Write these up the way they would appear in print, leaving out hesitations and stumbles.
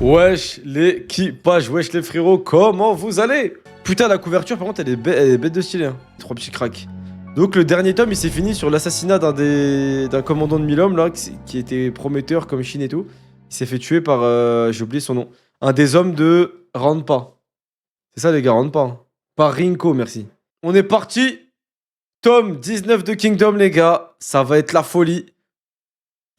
Wesh l'équipage, wesh les frérots, comment vous allez? Putain, la couverture par contre elle est bête de stylé, hein. Trois petits cracks. Donc le dernier tome il s'est fini sur l'assassinat d'un commandant de 1000 hommes là, qui était prometteur comme Chine et tout. Il s'est fait tuer par, j'ai oublié son nom, un des hommes de Rampa. C'est ça les gars, Rampa. Hein. Par Rinko, merci. On est parti. Tome 19 de Kingdom les gars, ça va être la folie.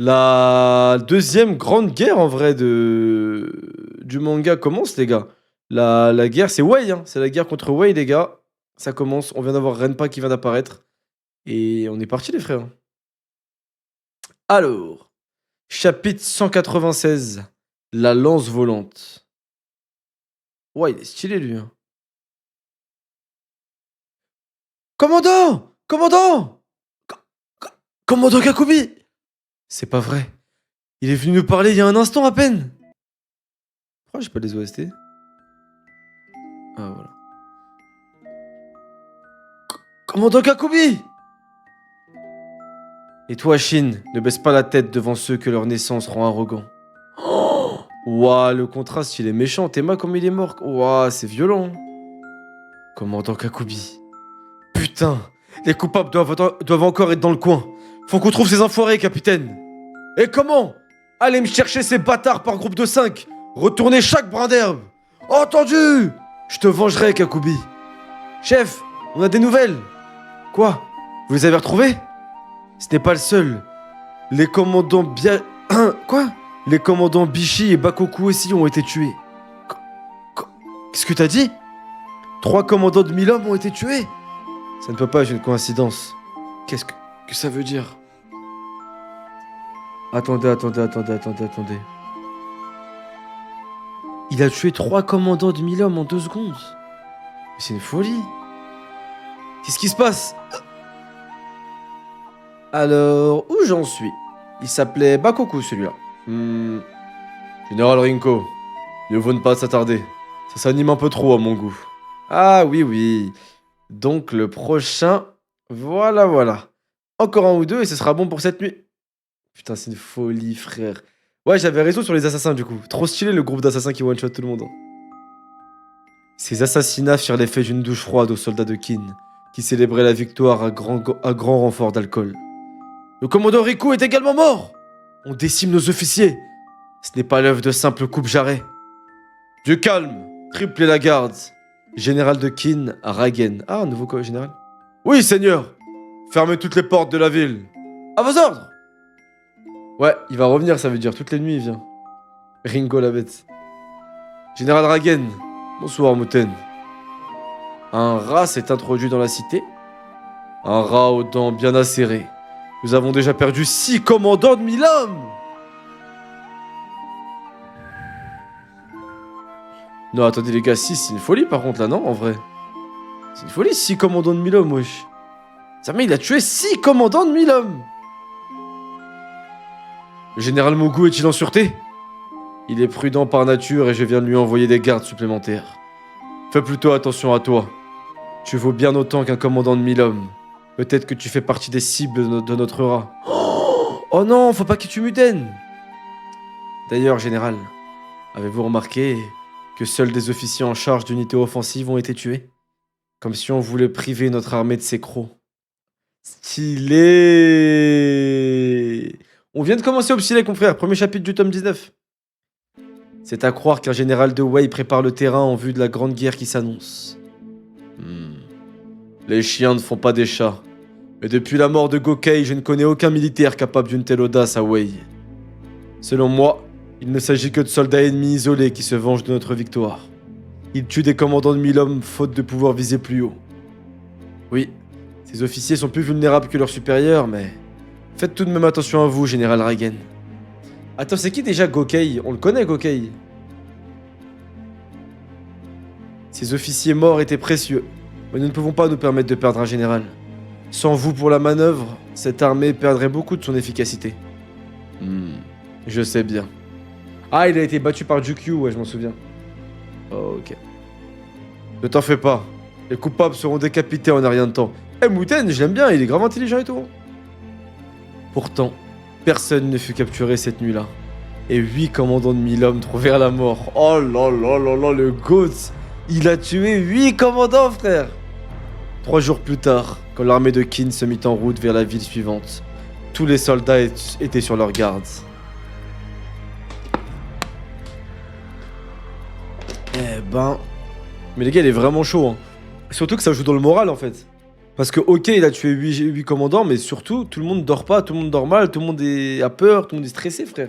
La deuxième grande guerre en vrai du manga commence les gars. La guerre c'est Wei, hein. C'est la guerre contre Wei les gars. Ça commence, on vient d'avoir Renpa qui vient d'apparaître. Et on est parti les frères. Alors, chapitre 196, la lance volante. Ouais, il est stylé lui. Hein. Commandant! Commandant! Commandant Kakubi! C'est pas vrai. Il est venu nous parler il y a un instant à peine. Pourquoi j'ai pas les OST? Ah voilà. Commandant Kakubi! Et toi, Shin, ne baisse pas la tête devant ceux que leur naissance rend arrogants. Oh Ouah, le contraste, il est méchant. Tema, comme il est mort. Ouah, c'est violent. Commandant Kakubi. Putain, les coupables doivent encore être dans le coin. Faut qu'on trouve ces enfoirés, capitaine. Et comment? Allez me chercher ces bâtards par groupe de 5. Retournez chaque brin d'herbe. Entendu? Je te vengerai, Kakubi. Chef, on a des nouvelles. Quoi? Vous les avez retrouvés? Ce n'est pas le seul. Les commandants Quoi? Les commandants Bishi et Bakoku aussi ont été tués. Qu'est-ce que t'as dit? 3 commandants de 1000 hommes ont été tués? Ça ne peut pas être une coïncidence. Qu'est-ce que ça veut dire? Attendez. Il a tué 3 commandants de 1000 hommes en 2 secondes. Mais c'est une folie. Qu'est-ce qui se passe? Alors, où j'en suis? Il s'appelait Bakoku celui-là. Général Rinko, mieux vaut ne pas s'attarder. Ça s'anime un peu trop à mon goût. Ah oui. Donc le prochain, voilà. Encore un ou deux et ce sera bon pour cette nuit. Putain, c'est une folie, frère. Ouais, j'avais raison sur les assassins du coup. Trop stylé le groupe d'assassins qui one-shot tout le monde. Hein. Ces assassinats firent l'effet d'une douche froide aux soldats de Kin, qui célébraient la victoire à grand renfort d'alcool. Le commandant Riku est également mort. On décime nos officiers. Ce n'est pas l'œuvre de simples coupe-jarrets. Du calme, triplez la garde. Général de Kin, Ragen. Ah, un nouveau général. Oui, seigneur. Fermez toutes les portes de la ville. À vos ordres. Ouais, il va revenir, ça veut dire toutes les nuits il vient. Ringo la bête. Général Ragen. Bonsoir, Muten. Un rat s'est introduit dans la cité. Un rat aux dents bien acérées. Nous avons déjà perdu 6 commandants de 1000 hommes. Non, attendez les gars, 6 c'est une folie par contre là, non, en vrai. C'est une folie, 6 commandants de 1000 hommes, wesh. Ça mais il a tué 6 commandants de 1000 hommes. Le général Mogu est-il en sûreté? Il est prudent par nature et je viens de lui envoyer des gardes supplémentaires. Fais plutôt attention à toi. Tu vaux bien autant qu'un commandant de 1000 hommes. Peut-être que tu fais partie des cibles de notre rat. Oh non, faut pas que tu Muten. D'ailleurs, général, avez-vous remarqué que seuls des officiers en charge d'unités offensives ont été tués? Comme si on voulait priver notre armée de ses crocs. Stylé. On vient de commencer Obstylé, confrère. Premier chapitre du tome 19. C'est à croire qu'un général de Wei prépare le terrain en vue de la grande guerre qui s'annonce. Les chiens ne font pas des chats. Mais depuis la mort de Gokei, je ne connais aucun militaire capable d'une telle audace à Wei. Selon moi, il ne s'agit que de soldats ennemis isolés qui se vengent de notre victoire. Ils tuent des commandants de 1000 hommes faute de pouvoir viser plus haut. Oui, ces officiers sont plus vulnérables que leurs supérieurs, mais... Faites tout de même attention à vous, général Ragen. Attends, c'est qui déjà Gokei? On le connaît, Gokei. Ces officiers morts étaient précieux, mais nous ne pouvons pas nous permettre de perdre un général. Sans vous pour la manœuvre, cette armée perdrait beaucoup de son efficacité. Je sais bien. Ah, il a été battu par Jukyu, ouais, je m'en souviens. Oh, ok. Ne t'en fais pas. Les coupables seront décapités en un rien de temps. Eh, Muten, je l'aime bien, il est grave intelligent et tout. Pourtant, personne ne fut capturé cette nuit-là. et 8 commandants de 1000 hommes trouvèrent la mort. Oh là là là là, le GOAT. Il a tué 8 commandants, frère. 3 jours plus tard, quand l'armée de Qin se mit en route vers la ville suivante, tous les soldats étaient sur leur garde. Eh ben... Mais les gars, il est vraiment chaud, hein. Surtout que ça joue dans le moral, en fait. Parce que, ok, il a tué 8 commandants, mais surtout, tout le monde dort pas, tout le monde dort mal, tout le monde a peur, tout le monde est stressé, frère.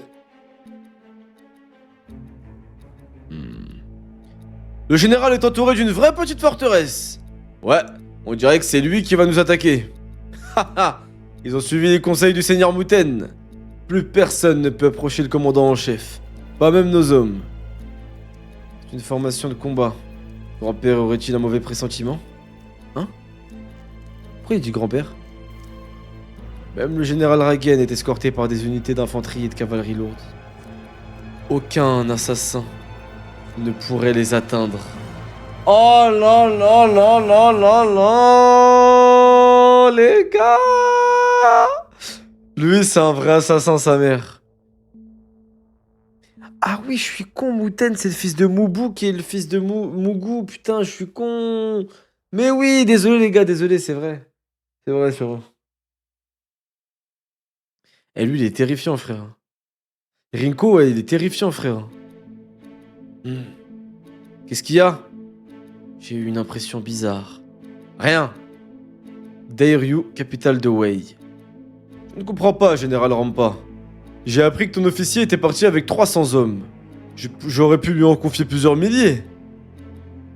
Le général est entouré d'une vraie petite forteresse. Ouais, on dirait que c'est lui qui va nous attaquer. Haha, ils ont suivi les conseils du seigneur Mouten. Plus personne ne peut approcher le commandant en chef. Pas même nos hommes. C'est une formation de combat. Grand-père aurait-il un mauvais pressentiment? Hein? Pourquoi il dit grand-père? Même le général Ragen est escorté par des unités d'infanterie et de cavalerie lourde. Aucun assassin ne pourrait les atteindre. Oh là là là là là là, les gars! Lui, c'est un vrai assassin, sa mère. Ah oui, je suis con, Mouten, c'est le fils de Moubou qui est le fils de Mougou. Putain, je suis con. Mais oui, désolé les gars, désolé, c'est vrai. C'est vrai, sur eux. Et lui, il est terrifiant, frère. Rinko, ouais, il est terrifiant, frère. Qu'est-ce qu'il y a? J'ai eu une impression bizarre. Rien. Dairyu, capitale de Wei. Je ne comprends pas, général Rampa. J'ai appris que ton officier était parti avec 300 hommes. J'aurais pu lui en confier plusieurs milliers.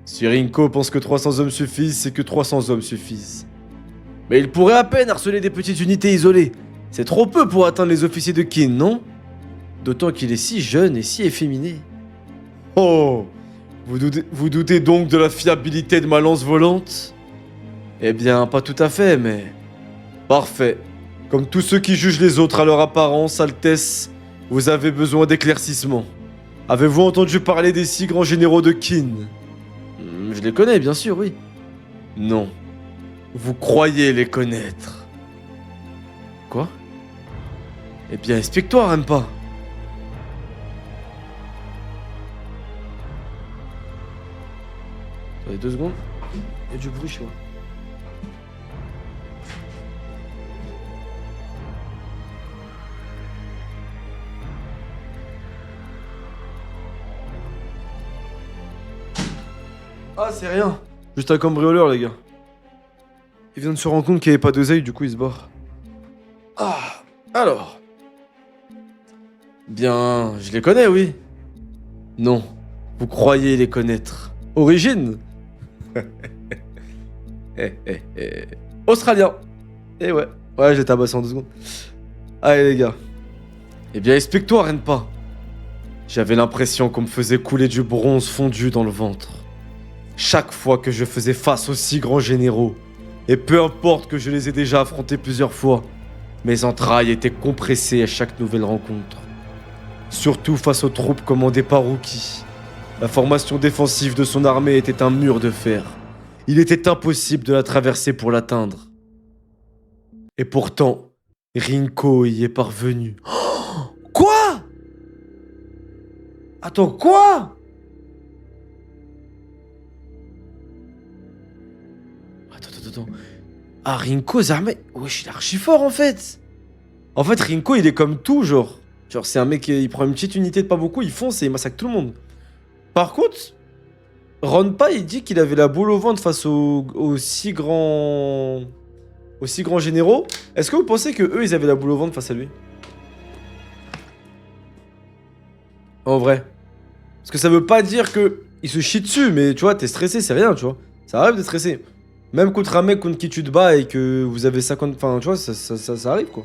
Si Rinko pense que 300 hommes suffisent, c'est que 300 hommes suffisent. Mais il pourrait à peine harceler des petites unités isolées. C'est trop peu pour atteindre les officiers de Qin, non? D'autant qu'il est si jeune et si efféminé. Oh! Vous doutez donc de la fiabilité de ma lance volante? Eh bien, pas tout à fait, mais... Parfait. Comme tous ceux qui jugent les autres à leur apparence, Altesse, vous avez besoin d'éclaircissement. Avez-vous entendu parler des 6 grands généraux de Qin? Je les connais, bien sûr, oui. Non. Vous croyez les connaître. Quoi? Eh bien, explique-toi, Rempa. Attendez 2 secondes. Il y a du bruit chez moi. Ah, c'est rien. Juste un cambrioleur, les gars. Il vient de se rendre compte qu'il n'y avait pas d'oseille, du coup il se barre. Ah, alors. Bien, je les connais, oui. Non, vous croyez les connaître. Origine? Australien. Eh ouais. Ouais, j'ai tabassé en 2 secondes. Allez, les gars. Eh bien, explique-toi, Renpa. J'avais l'impression qu'on me faisait couler du bronze fondu dans le ventre. Chaque fois que je faisais face aux 6 grands généraux, et peu importe que je les ai déjà affrontés plusieurs fois, mes entrailles étaient compressées à chaque nouvelle rencontre. Surtout face aux troupes commandées par Ruki. La formation défensive de son armée était un mur de fer. Il était impossible de la traverser pour l'atteindre. Et pourtant, Rinko y est parvenu. Quoi? Attends, quoi? Attends. Ah, Rinko, Zarmé. Wesh, il est archi fort en fait. En fait, Rinko, il est comme tout, genre. Genre, c'est un mec, il prend une petite unité de pas beaucoup, il fonce et il massacre tout le monde. Par contre, Ronpa, il dit qu'il avait la boule au ventre face aux 6 grands. Aux 6 grands généraux. Est-ce que vous pensez que eux, ils avaient la boule au ventre face à lui? En vrai. Parce que ça veut pas dire que il se chie dessus, mais tu vois, t'es stressé, c'est rien, tu vois. Ça arrive d'être stressé. Même contre un mec contre qui tu te bats et que vous avez 50... Enfin, tu vois, ça arrive, quoi.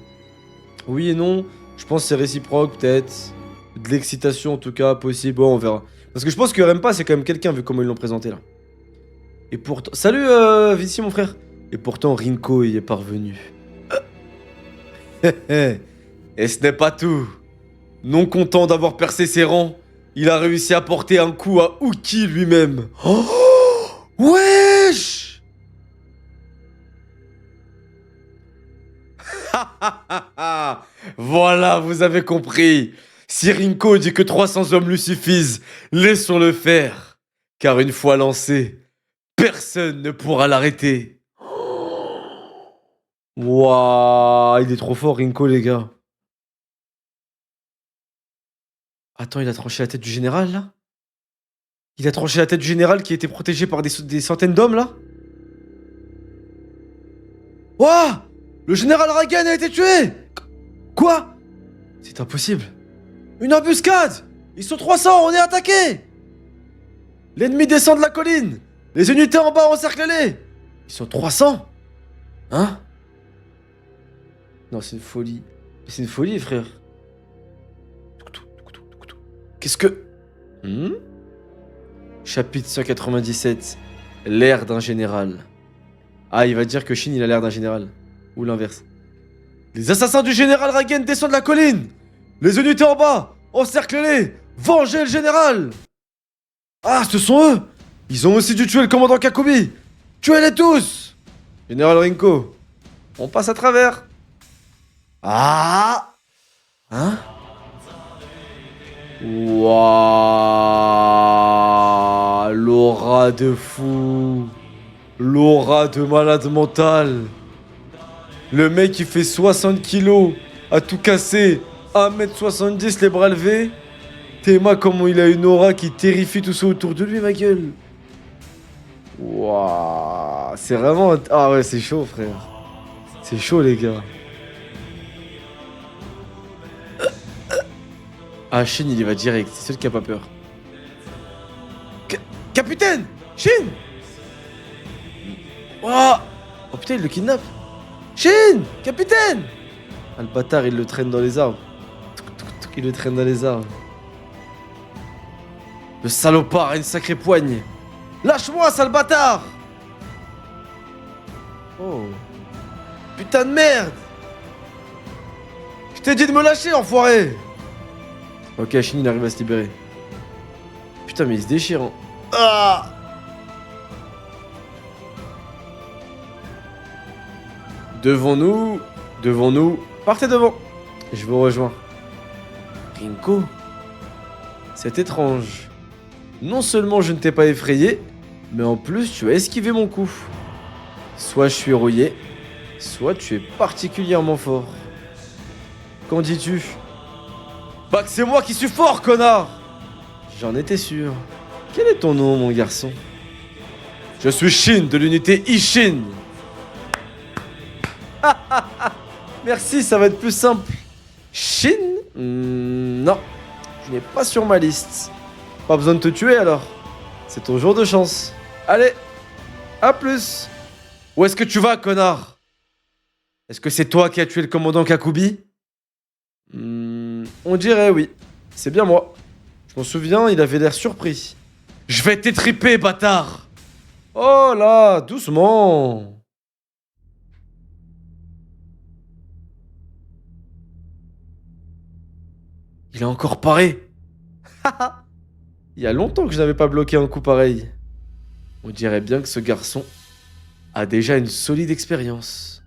Oui et non. Je pense que c'est réciproque, peut-être. De l'excitation, en tout cas, possible. Bon, on verra. Parce que je pense que Rempa, c'est quand même quelqu'un, vu comment ils l'ont présenté, là. Et pourtant... Salut, Vici, mon frère. Et pourtant, Rinko y est parvenu. Et ce n'est pas tout. Non content d'avoir percé ses rangs, il a réussi à porter un coup à Uki lui-même. Oh, wesh! Voilà, vous avez compris. Si Rinko dit que 300 hommes lui suffisent, laissons-le faire. Car une fois lancé, personne ne pourra l'arrêter. Waouh, il est trop fort, Rinko, les gars. Attends, il a tranché la tête du général, là? Il a tranché la tête du général qui était protégé par des centaines d'hommes, là? Waouh! Le général Ragen a été tué! Quoi? C'est impossible. Une embuscade! Ils sont 300, on est attaqués! L'ennemi descend de la colline! Les unités en bas encerclez-les! Ils sont 300? Hein? Non, c'est une folie. C'est une folie, frère. Qu'est-ce que... Chapitre 197. L'air d'un général. Ah, il va dire que Shin, il a l'air d'un général. Ou l'inverse. Les assassins du général Ragen descendent de la colline! Les unités en bas! Encerclez-les! Vengez le général! Ah, ce sont eux! Ils ont aussi dû tuer le commandant Kakubi! Tuez-les tous! Général Rinko, on passe à travers. Ah! Hein? Waouh! L'aura de fou! L'aura de malade mental! Le mec qui fait 60 kilos, a tout cassé, 1m70 les bras levés. Théma comment il a une aura qui terrifie tout ça autour de lui, ma gueule. Waouh, c'est vraiment... Ah ouais, c'est chaud, frère. C'est chaud, les gars. Ah, Shin, il y va direct. C'est celui qui a pas peur. Capitaine! Shin! Oh putain, il le kidnappe. Shin! Capitaine! Ah, le bâtard, il le traîne dans les arbres. Il le traîne dans les arbres. Le salopard a une sacrée poigne. Lâche-moi, sale bâtard! Oh. Putain de merde! Je t'ai dit de me lâcher, enfoiré! Ok, Shin, il arrive à se libérer. Putain, mais il se déchire. Hein. Ah! Devons-nous, partez devant. Je vous rejoins. Rinko, c'est étrange. Non seulement je ne t'ai pas effrayé, mais en plus tu as esquivé mon coup. Soit je suis rouillé, soit tu es particulièrement fort. Qu'en dis-tu? Bah que c'est moi qui suis fort, connard! J'en étais sûr. Quel est ton nom, mon garçon? Je suis Shin de l'unité Ishin. Merci, ça va être plus simple. Shin? Non, je n'ai pas sur ma liste. Pas besoin de te tuer alors. C'est ton jour de chance. Allez, à plus. Où est-ce que tu vas, connard? Est-ce que c'est toi qui as tué le commandant Kakubi? On dirait oui. C'est bien moi. Je m'en souviens, il avait l'air surpris. Je vais t'étriper, bâtard! Oh là, doucement. Il a encore paré. Il y a longtemps que je n'avais pas bloqué un coup pareil. On dirait bien que ce garçon a déjà une solide expérience.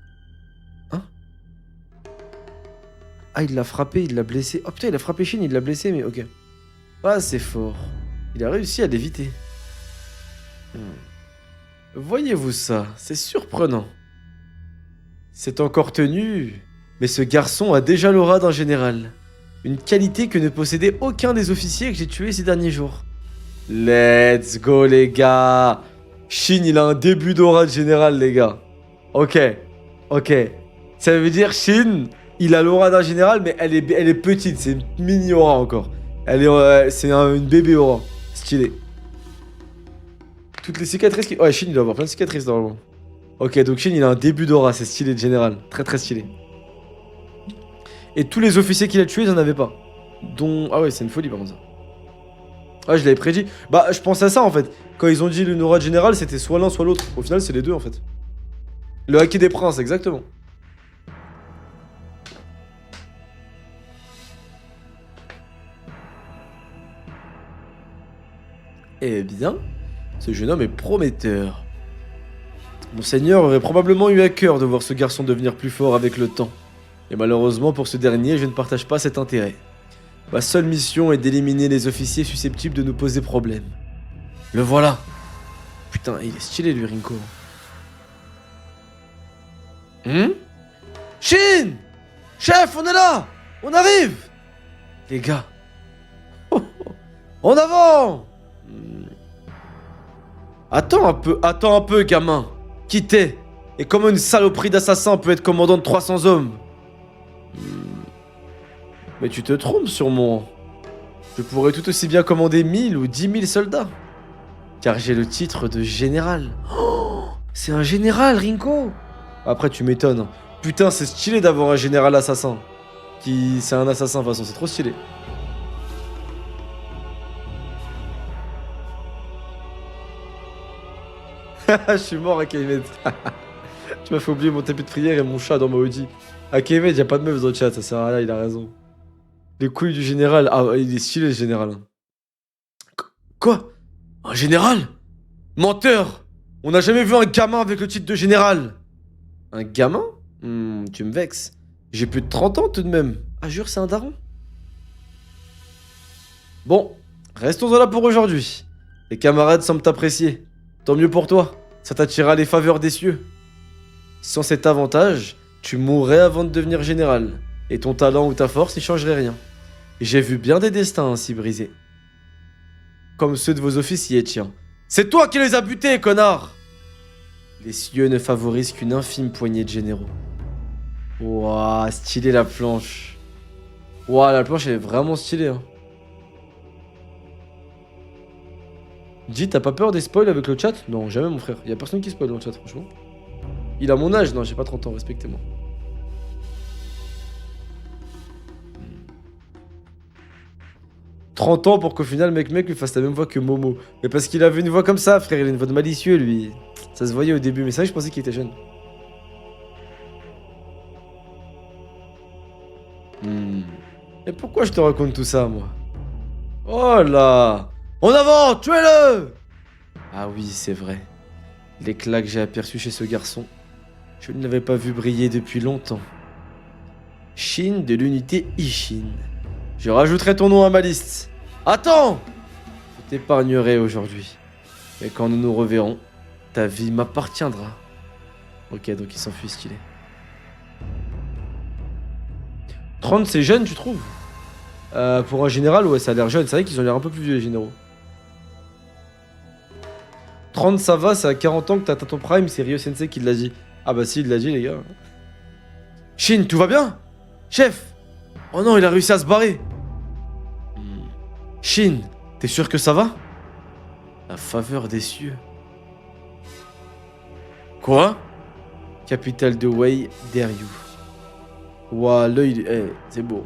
Hein? Ah, il l'a frappé, il l'a blessé. Oh putain, il a frappé Shin, il l'a blessé, mais ok. Pas assez fort. Il a réussi à l'éviter. Voyez-vous ça, c'est surprenant. C'est encore tenu, mais ce garçon a déjà l'aura d'un général. Une qualité que ne possédait aucun des officiers que j'ai tués ces derniers jours. Let's go, les gars. Shin, il a un début d'aura de général, les gars. Ok. Ça veut dire Shin, il a l'aura d'un général, mais elle est petite. C'est une mini aura encore. C'est une bébé aura. Stylé. Toutes les cicatrices qui... Ouais, Shin, il doit avoir plein de cicatrices, normalement. Ok, donc Shin, il a un début d'aura. C'est stylé de général. Très, très stylé. Et tous les officiers qu'il a tués, ils en avaient pas. Dont... Ah ouais, c'est une folie, par contre, ça. Ah, je l'avais prédit. Bah, je pensais à ça, en fait. Quand ils ont dit le aura de général, c'était soit l'un, soit l'autre. Au final, c'est les deux, en fait. Le Haki des Princes, exactement. Eh bien, ce jeune homme est prometteur. Monseigneur aurait probablement eu à cœur de voir ce garçon devenir plus fort avec le temps. Et malheureusement pour ce dernier, je ne partage pas cet intérêt. Ma seule mission est d'éliminer les officiers susceptibles de nous poser problème. Le voilà. Putain, il est stylé lui, Rinko. Shin! Chef, on est là! On arrive! Les gars. En avant! Attends un peu, gamin. Qui t'es? Et comment une saloperie d'assassin peut être commandant de 300 hommes? Mais tu te trompes sûrement. Je pourrais tout aussi bien commander 1000 ou 10 000 soldats. Car j'ai le titre de général. Oh, c'est un général, Rinko! Après, tu m'étonnes. Putain, c'est stylé d'avoir un général assassin. C'est un assassin, de toute façon, c'est trop stylé. Je suis mort, Akemed. Tu m'as fait oublier mon tapis de prière et mon chat dans ma Audi. Akemed, y'a pas de meuf dans le chat, ça sert à rien, il a raison. Les couilles du général. Ah, il est stylé, le général. Quoi? Un général? Menteur! On n'a jamais vu un gamin avec le titre de général. Un gamin? Tu me vexes. J'ai plus de 30 ans tout de même. Ah, jure, c'est un daron. Bon, restons là pour aujourd'hui. Les camarades semblent t'apprécier. Tant mieux pour toi. Ça t'attirera les faveurs des cieux. Sans cet avantage, tu mourrais avant de devenir général. Et ton talent ou ta force n'y changerait rien. J'ai vu bien des destins ainsi brisés. Comme ceux de vos officiers, tiens. C'est toi qui les as butés, connard! Les cieux ne favorisent qu'une infime poignée de généraux. Ouah, stylé la planche. Ouah, la planche elle est vraiment stylée. Hein. Dis, t'as pas peur des spoils avec le chat? Non, jamais mon frère. Y'a personne qui spoil dans le chat, franchement. Il a mon âge? Non, j'ai pas 30 ans, respectez-moi. 30 ans pour qu'au final, mec lui fasse la même voix que Momo. Mais parce qu'il avait une voix comme ça, frère, il a une voix de malicieux, lui. Ça se voyait au début, mais c'est vrai que je pensais qu'il était jeune. Et pourquoi je te raconte tout ça, moi? Oh là! En avant! Tuez-le! Ah oui, c'est vrai. L'éclat que j'ai aperçu chez ce garçon, je ne l'avais pas vu briller depuis longtemps. Shin de l'unité Ishin. Je rajouterai ton nom à ma liste. Attends! Je t'épargnerai aujourd'hui. Mais quand nous nous reverrons, ta vie m'appartiendra. Ok, donc il s'enfuit stylé. 30 c'est jeune, tu trouves? Pour un général, ouais, ça a l'air jeune. C'est vrai qu'ils ont l'air un peu plus vieux, les généraux. 30 ça va, c'est à 40 ans que t'as ton prime, c'est Ryo Sensei qui l'a dit. Ah bah si, il l'a dit, les gars. Shin, tout va bien? Chef! Oh non, il a réussi à se barrer. Shin, t'es sûr que ça va? La faveur des cieux. Quoi? Capitale de Wei, dare you. Ouah, l'œil, c'est beau.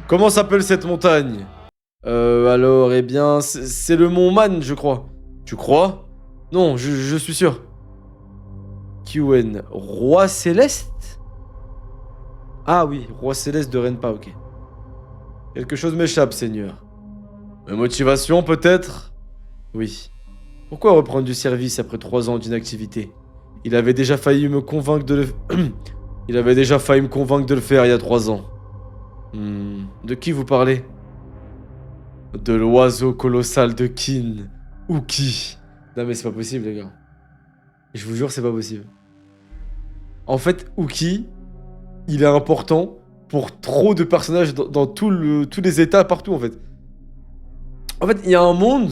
Comment s'appelle cette montagne? Alors, eh bien, c'est le mont Man, je crois. Tu crois? Non, je suis sûr. Quen, roi céleste? Ah oui, roi céleste de Renpa, ok. Quelque chose m'échappe, seigneur. Ma motivation, peut-être? Oui. Pourquoi reprendre du service après 3 ans d'inactivité? Il avait déjà failli me convaincre de le... Il avait déjà failli me convaincre de le faire il y a 3 ans. De qui vous parlez? De l'oiseau colossal de Kin. Uki. Non mais c'est pas possible, les gars. Je vous jure, c'est pas possible. En fait, Uki, il est important pour trop de personnages dans tous les états, partout en fait. En fait, il y a un monde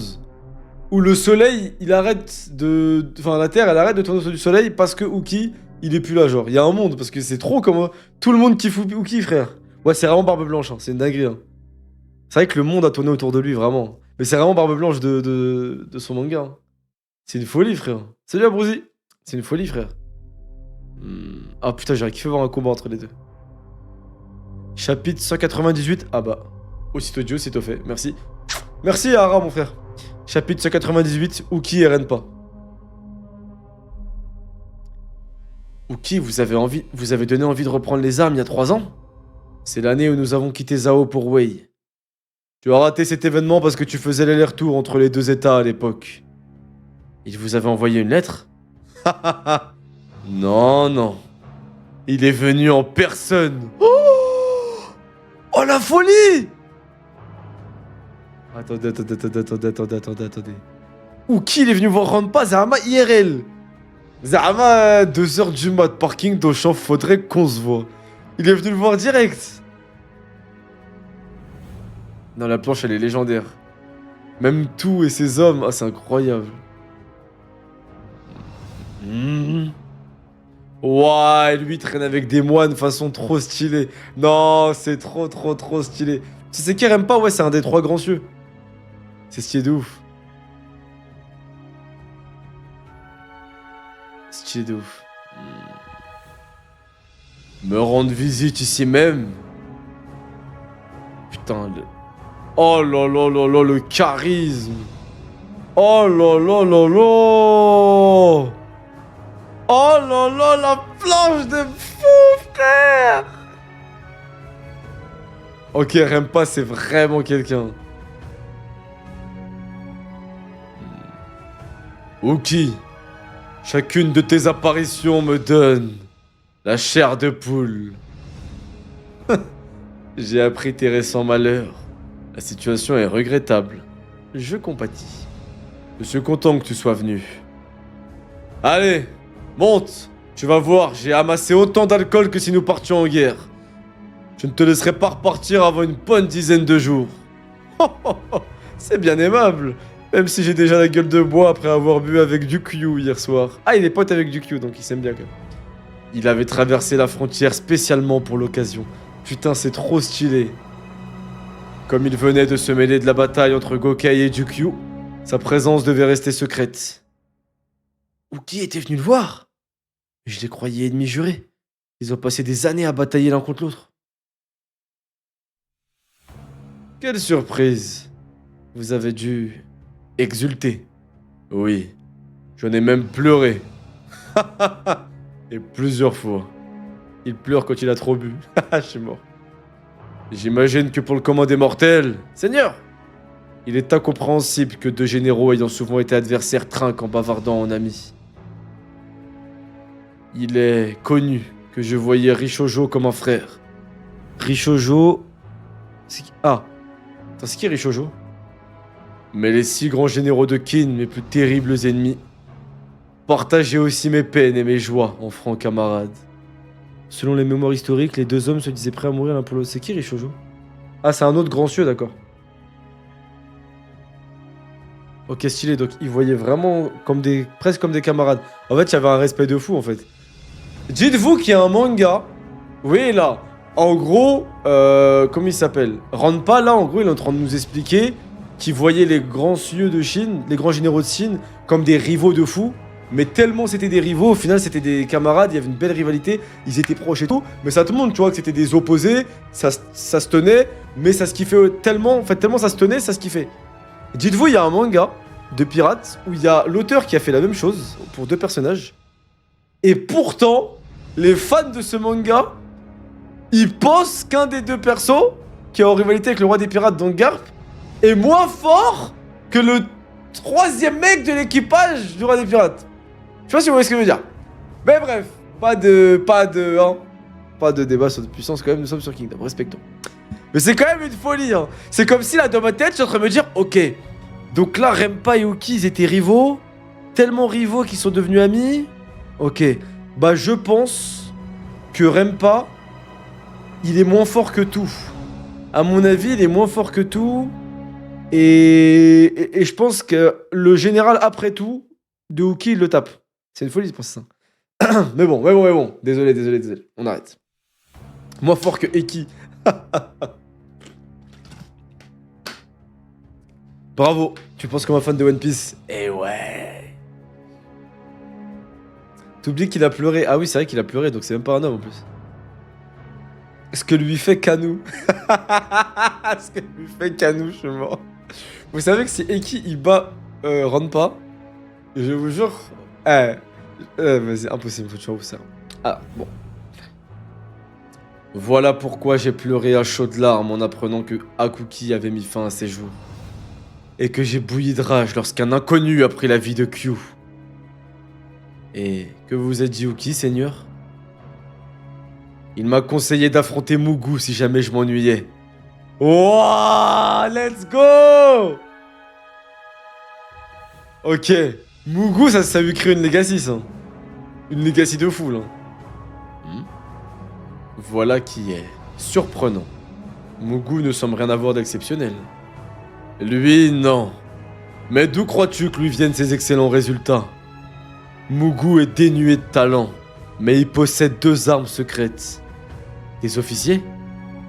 où le soleil, il arrête de... Enfin, la Terre, elle arrête de tourner autour du soleil parce que Uki, il est plus là, genre. Il y a un monde, parce que c'est trop comme... Tout le monde kiffe Uki, frère. Ouais, c'est vraiment Barbe Blanche, hein. C'est une dinguerie. Hein. C'est vrai que le monde a tourné autour de lui, vraiment. Mais c'est vraiment Barbe Blanche de son manga. Hein. C'est une folie, frère. Salut Abruzi. C'est une folie, frère. Ah putain, j'aurais kiffé voir un combat entre les deux. Chapitre 198. Ah bah. Aussitôt dit, aussitôt fait. Merci. Merci Ara, mon frère. Chapitre 198. Uki et Renpa. Uki, vous avez donné envie de reprendre les armes il y a 3 ans? C'est l'année où nous avons quitté Zao pour Wei. Tu as raté cet événement parce que tu faisais l'aller-retour entre les deux états à l'époque. Il vous avait envoyé une lettre? Non, non. Il est venu en personne. Oh, oh la folie! Attendez. Ou qui il est venu voir Rampa Zahama IRL? Zahama, 2h du mat, parking d'Auchan, faudrait qu'on se voit. Il est venu le voir direct. Non, la planche, elle est légendaire. Même tout et ses hommes, ah, c'est incroyable. Ouah, lui il traîne avec des moines façon trop stylée. Non, c'est trop stylé. Tu sais qui aime pas? Ouais, c'est un des 3 grands cieux. C'est stylé de ouf. Stylé de ouf. Me rendre visite ici même. Putain, le... Oh là là là là, le charisme. Oh là là là là. Oh là là, la planche de fou, frère. Ok, Rempa, c'est vraiment quelqu'un. Uki, chacune de tes apparitions me donne la chair de poule. J'ai appris tes récents malheurs. La situation est regrettable. Je compatis. Je suis content que tu sois venu. Allez, monte. Tu vas voir, j'ai amassé autant d'alcool que si nous partions en guerre. Je ne te laisserai pas repartir avant une bonne dizaine de jours. C'est bien aimable. Même si j'ai déjà la gueule de bois après avoir bu avec Dukyu hier soir. Ah, il est pote avec Dukyu, donc il s'aime bien quand même. Il avait traversé la frontière spécialement pour l'occasion. Putain, c'est trop stylé. Comme il venait de se mêler de la bataille entre Gokai et Dukyu, sa présence devait rester secrète. Uki était venu le voir. Je les croyais ennemis jurés. Ils ont passé des années à batailler l'un contre l'autre. Quelle surprise. Vous avez dû exulter. Oui, j'en ai même pleuré. Et plusieurs fois. Il pleure quand il a trop bu. Je suis mort. J'imagine que pour le commun des mortels... Seigneur! Il est incompréhensible que 2 généraux ayant souvent été adversaires trinquent en bavardant en amis. Il est connu que je voyais Rishojo comme un frère. Rishojo... Ah. Attends, c'est qui Rishojo? Mais les 6 grands généraux de Kin, mes plus terribles ennemis, partageaient aussi mes peines et mes joies en francs camarades. Selon les mémoires historiques, les 2 hommes se disaient prêts à mourir l'un pour l'autre. C'est qui Rishojo? Ah, c'est un autre grand cieux, d'accord. Ok, stylé, donc ils voyaient vraiment comme des... presque comme des camarades. En fait, il y avait un respect de fou, en fait. Dites-vous qu'il y a un manga... Oui, là. En gros, comment il s'appelle? Ranpa, là, en gros, il est en train de nous expliquer qu'il voyait les grands cieux de Chine, les grands généraux de Chine, comme des rivaux de fou. Mais tellement c'était des rivaux, au final c'était des camarades, il y avait une belle rivalité, ils étaient proches et tout. Mais ça te montre, tu vois, que c'était des opposés, ça se tenait, mais ça se kiffait tellement, en fait, tellement ça se tenait, ça se kiffait. Dites-vous, il y a un manga de pirates où il y a l'auteur qui a fait la même chose pour 2 personnages. Et pourtant, les fans de ce manga, ils pensent qu'un des 2 persos, qui est en rivalité avec le roi des pirates, donc Garp, est moins fort que le 3e mec de l'équipage du roi des pirates. Je sais pas si vous voyez ce que je veux dire. Mais bref, pas de débat sur de puissance quand même, nous sommes sur Kingdom, respectons. Mais c'est quand même une folie, hein. C'est comme si là, dans ma tête, je suis en train de me dire, ok, donc là, Rempa et Uki, ils étaient rivaux, tellement rivaux qu'ils sont devenus amis. Ok, bah je pense que Rempa, il est moins fort que tout. À mon avis, il est moins fort que tout. Et je pense que le général, après tout, de Uki, il le tape. C'est une folie de penser ça. mais bon. Désolé. On arrête. Moins fort que Eki. Bravo. Tu penses comme un fan de One Piece. Eh ouais. T'oublies qu'il a pleuré. Ah oui, c'est vrai qu'il a pleuré, donc c'est même pas un homme en plus. Ce que lui fait Kanou. Ce que lui fait Kanou, je suis mort. Vous savez que si Eki il bat Ranpa, je vous jure. Vas-y, impossible, faut toujours vous servir. Ah, bon. Voilà pourquoi j'ai pleuré à chaudes larmes en apprenant que Hakuki avait mis fin à ses jours. Et que j'ai bouilli de rage lorsqu'un inconnu a pris la vie de Kyu. Et que vous êtes dit Uki, seigneur? Il m'a conseillé d'affronter Mugu si jamais je m'ennuyais. Wouah, let's go! Ok, Mugu, ça lui crée une legacy, ça. Une legacy de fou, là. Voilà qui est surprenant. Mugu ne semble rien avoir d'exceptionnel. Lui, non. Mais d'où crois-tu que lui viennent ces excellents résultats? Mugu est dénué de talent, mais il possède 2 armes secrètes. Des officiers?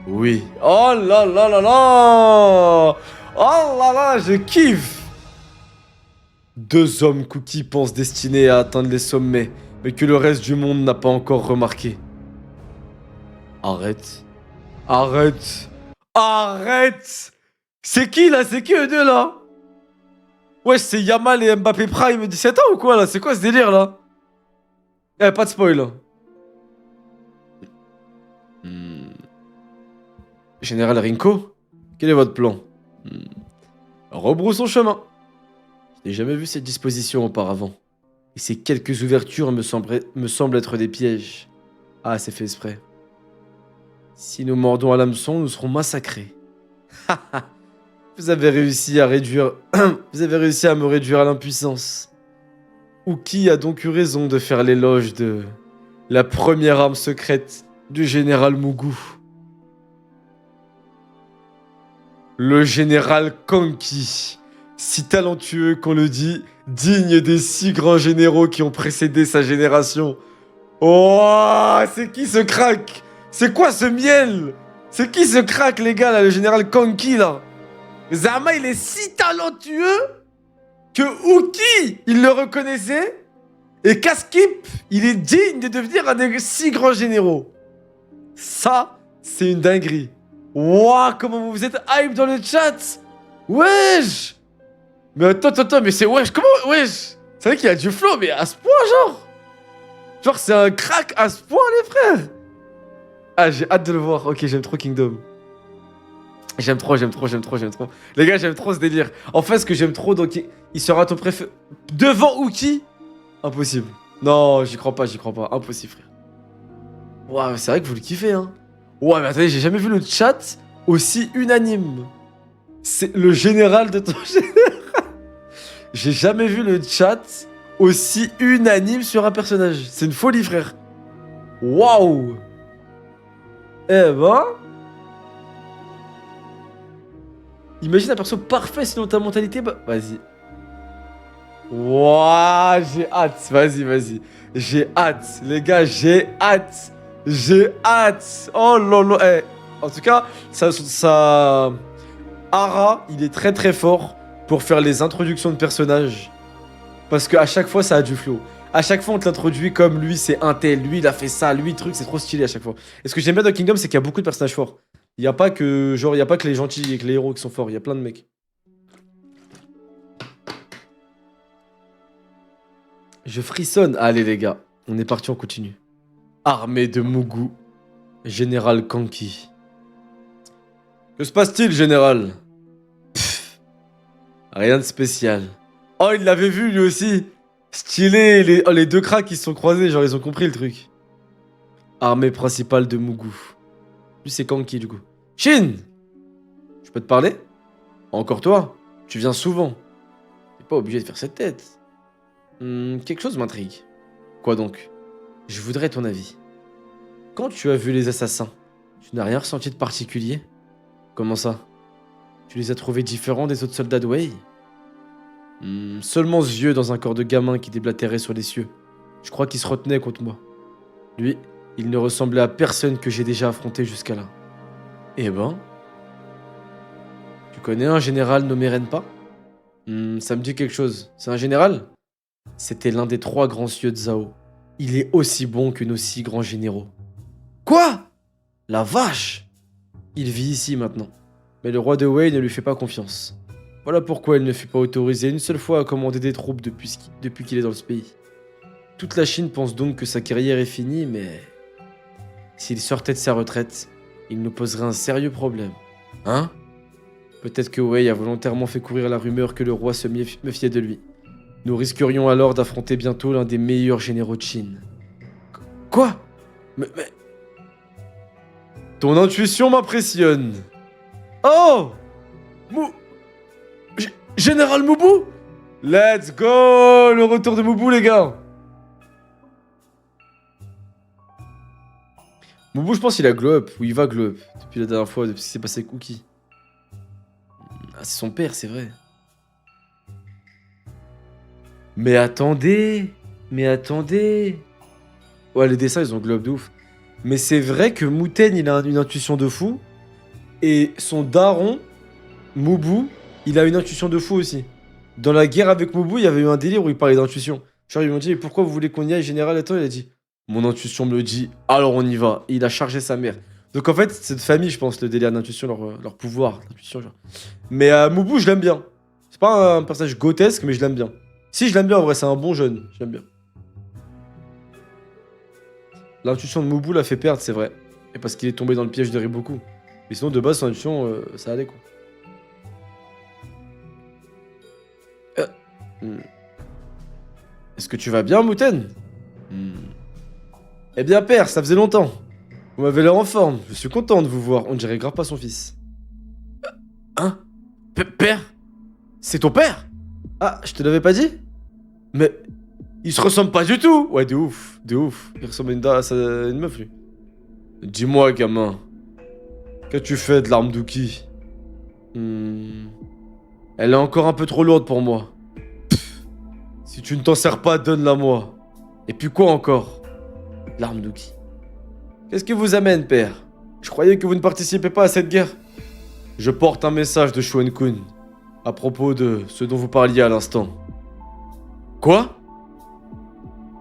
Oui. Oh là là là là! Oh là là, je kiffe! 2 hommes Cookie pensent destinés à atteindre les sommets, mais que le reste du monde n'a pas encore remarqué. Arrête. Arrête. Arrête! C'est qui là? C'est qui eux deux là? Wesh, c'est Yamal et Mbappé Prime 17 ans ou quoi là? C'est quoi ce délire là? Eh, pas de spoil là. Général Rinko, quel est votre plan? Rebroussons chemin. Je n'ai jamais vu cette disposition auparavant. Et ces quelques ouvertures me semblent être des pièges. Ah, c'est fait exprès. Si nous mordons à l'hameçon, nous serons massacrés. Vous avez réussi à réduire... Vous avez réussi à me réduire à l'impuissance. Ou qui a donc eu raison de faire l'éloge de... la première arme secrète du général Mugu? Le général Kanki, si talentueux qu'on le dit, digne des 6 grands généraux qui ont précédé sa génération. Oh, c'est qui ce crack? C'est quoi ce miel? C'est qui ce crack, les gars, là, le général Kanki, là? Zama, il est si talentueux que Uki, il le reconnaissait, et Kaskip, il est digne de devenir un des 6 grands généraux. Ça, c'est une dinguerie. Wouah, comment vous êtes hype dans le chat? Wesh! Mais attends, mais c'est wesh, comment? Wesh! C'est vrai qu'il a du flow, mais à ce point, genre! Genre, c'est un crack à ce point, les frères! Ah, j'ai hâte de le voir. Ok, j'aime trop Kingdom. J'aime trop. Les gars, j'aime trop ce délire. En fait, ce que j'aime trop, donc, il sera ton préféré. Devant Uki? Impossible. Non, j'y crois pas. Impossible, frère. Waouh, c'est vrai que vous le kiffez, hein. Ouais, mais attendez, j'ai jamais vu le chat aussi unanime. C'est le général de ton général. J'ai jamais vu le chat aussi unanime sur un personnage. C'est une folie, frère. Waouh. Eh ben... Imagine un perso parfait sinon ta mentalité... Bah, vas-y. Waouh, j'ai hâte. Vas-y. J'ai hâte. Les gars, j'ai hâte. Oh lolo. Eh. En tout cas, ça... Ara, il est très fort pour faire les introductions de personnages. Parce qu'à chaque fois, ça a du flow. À chaque fois, on te l'introduit comme lui, c'est un tel. Lui, il a fait ça. Lui, truc, c'est trop stylé à chaque fois. Et ce que j'aime bien dans Kingdom, c'est qu'il y a beaucoup de personnages forts. Il n'y a pas que... Genre, il n'y a pas que les gentils et que les héros qui sont forts. Il y a plein de mecs. Je frissonne. Allez, les gars. On est parti, on continue. Armée de Mugu. Général Kanki. Que se passe-t-il, général? Pff, rien de spécial. Oh, il l'avait vu, lui aussi. Stylé. Les 2 cracks, qui se sont croisés. Genre, ils ont compris le truc. Armée principale de Mugu. Lui, c'est Kanki, du coup. Shin! Je peux te parler? Encore toi? Tu viens souvent. T'es pas obligé de faire cette tête. Quelque chose m'intrigue. Quoi donc? Je voudrais ton avis. Quand tu as vu les assassins, tu n'as rien ressenti de particulier? Comment ça? Tu les as trouvés différents des autres soldats de Wei? Seulement ce vieux dans un corps de gamin qui déblatérait sur les cieux. Je crois qu'il se retenait contre moi. Lui, il ne ressemblait à personne que j'ai déjà affronté jusqu'à là. Eh ben... Tu connais un général nommé Renpa? Ça me dit quelque chose. C'est un général? C'était l'un des 3 grands cieux de Zhao. Il est aussi bon que nos 6 grands généraux. Quoi? La vache! Il vit ici maintenant. Mais le roi de Wei ne lui fait pas confiance. Voilà pourquoi il ne fut pas autorisé une seule fois à commander des troupes depuis qu'il est dans ce pays. Toute la Chine pense donc que sa carrière est finie, mais... S'il sortait de sa retraite, il nous poserait un sérieux problème. Hein? Peut-être que Wei a volontairement fait courir la rumeur que le roi se méfiait de lui. Nous risquerions alors d'affronter bientôt l'un des meilleurs généraux de Chine. Quoi? Mais... Ton intuition m'impressionne. Oh Mou... Général Moubou. Let's go. Le retour de Moubou, les gars. Moubou, je pense qu'il a glow up. Ou il va glow up. Depuis la dernière fois, depuis ce qui s'est passé avec Cookie. Ah, c'est son père, c'est vrai. Mais attendez. Mais attendez. Ouais, les dessins, ils ont glow up de ouf. Mais c'est vrai que Mouten, il a une intuition de fou. Et son daron, Moubou, il a une intuition de fou aussi. Dans la guerre avec Moubou, il y avait eu un délire où il parlait d'intuition. Genre, ils m'ont dit, pourquoi vous voulez qu'on y aille, général? Et toi, il a dit, mon intuition me le dit, alors on y va. Et il a chargé sa mère. Donc en fait, c'est de famille, je pense, le délire d'intuition, leur pouvoir d'intuition. Genre. Mais Moubou, je l'aime bien. C'est pas un personnage grotesque, mais je l'aime bien. Si, je l'aime bien, en vrai, c'est un bon jeune. Je l'aime bien. L'intuition de Moubou l'a fait perdre, c'est vrai. Et parce qu'il est tombé dans le piège de Riboku. Mais sinon, de base, son intuition, ça allait, quoi. Est-ce que tu vas bien, Mouten? Eh bien, père, ça faisait longtemps. Vous m'avez l'air en forme. Je suis content de vous voir. On dirait grave pas son fils. Hein? Père? C'est ton père? Ah, je te l'avais pas dit? Mais... il se ressemble pas du tout! Ouais, de ouf, de ouf. Il ressemble à une meuf, lui. Dis-moi, gamin. Qu'as-tu fait de l'arme d'Uki? Elle est encore un peu trop lourde pour moi. Pff, si tu ne t'en sers pas, donne-la moi. Et puis quoi encore? L'arme d'Uki. Qu'est-ce qui vous amène, père? Je croyais que vous ne participez pas à cette guerre. Je porte un message de Shuen-kun à propos de ce dont vous parliez à l'instant. Quoi?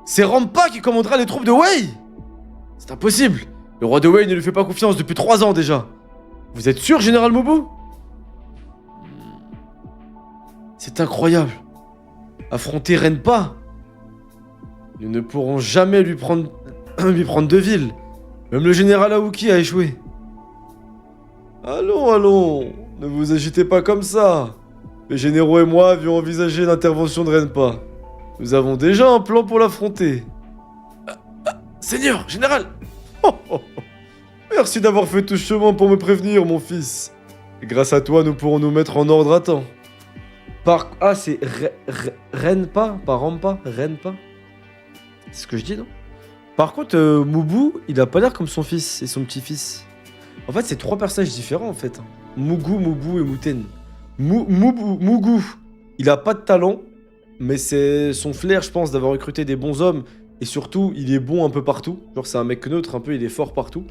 C'est Rampa qui commandera les troupes de Wei? C'est impossible. Le roi de Wei ne lui fait pas confiance depuis 3 ans déjà. Vous êtes sûr, général Moubou? C'est incroyable. Affronter Renpa? Ils ne pourront jamais lui prendre de ville. Même le général Aoki a échoué. Allons, allons. Ne vous agitez pas comme ça. Les généraux et moi avions envisagé l'intervention de Renpa. Nous avons déjà un plan pour l'affronter. Seigneur, général. Oh, oh, oh. Merci d'avoir fait tout ce chemin pour me prévenir, mon fils. Et grâce à toi, nous pourrons nous mettre en ordre à temps. Ah, c'est Renpa, pas Rampa, Renpa. C'est ce que je dis, non? Par contre, Moubou, il a pas l'air comme son fils et son petit-fils. En fait, c'est 3 personnages différents, en fait. Mougou, Moubou et Mouten. Mougou, il a pas de talent, mais c'est son flair, je pense, d'avoir recruté des bons hommes. Et surtout, il est bon un peu partout. Genre, c'est un mec neutre, un peu, il est fort partout.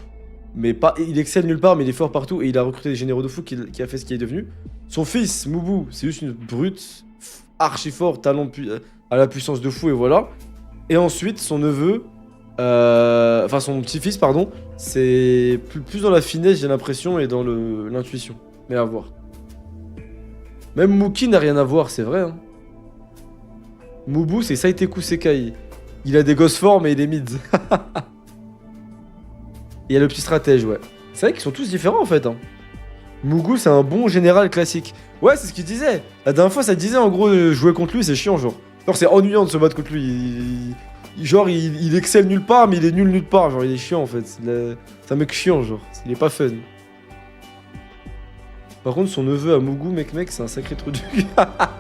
Mais pas, il excelle nulle part, mais il est fort partout. Et il a recruté des généraux de fou qui a fait ce qu'il est devenu. Son fils, Moubou, c'est juste une brute, archi fort, talent à la puissance de fou, et voilà. Et ensuite, son neveu, enfin son petit-fils, pardon, c'est plus dans la finesse, j'ai l'impression, et dans l'intuition. Mais à voir. Même Muki n'a rien à voir, c'est vrai. Hein. Moubou, c'est Saiteku Sekai. Il a des gosses forts, mais il est mid. Il y a le petit stratège, ouais. C'est vrai qu'ils sont tous différents, en fait. Hein. Mougou, c'est un bon général classique. Ouais, c'est ce qu'il disait. La dernière fois, ça disait, en gros, jouer contre lui, c'est chiant, genre. Genre, c'est ennuyant de se battre contre lui. Genre, il excelle nulle part, mais il est nul nulle part. Genre, il est chiant, en fait. C'est un mec chiant, genre. Il est pas fun. Par contre, son neveu à Mougou, mec, c'est un sacré trou de cul.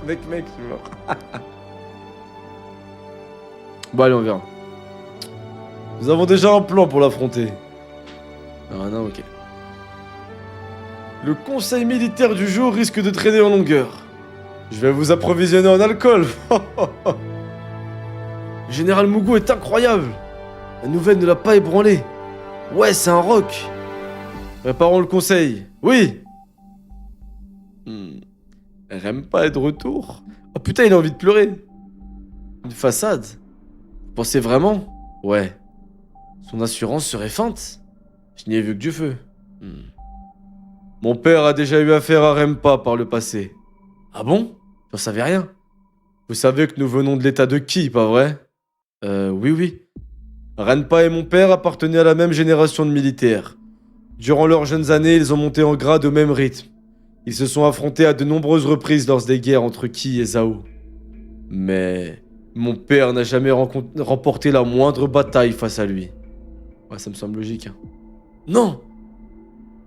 mec, je suis mort. Bon, allez, on verra. Nous avons déjà un plan pour l'affronter. Ah non, ok. Le conseil militaire du jour risque de traîner en longueur. Je vais vous approvisionner en alcool. Général Mougou est incroyable. La nouvelle ne l'a pas ébranlé. Ouais, c'est un rock. Préparons le conseil. Oui. Rempa est de retour. Oh putain, il a envie de pleurer. Une façade. Vous pensez vraiment? Ouais. Son assurance serait feinte. Je n'y ai vu que du feu. Mon père a déjà eu affaire à Rempa par le passé. Ah bon? J'en savais rien. Vous savez que nous venons de l'état de Ki, pas vrai? Oui. Renpa et mon père appartenaient à la même génération de militaires. Durant leurs jeunes années, ils ont monté en grade au même rythme. Ils se sont affrontés à de nombreuses reprises lors des guerres entre Ki et Zhao. Mais mon père n'a jamais remporté la moindre bataille face à lui. Ouais, ça me semble logique. Hein. Non!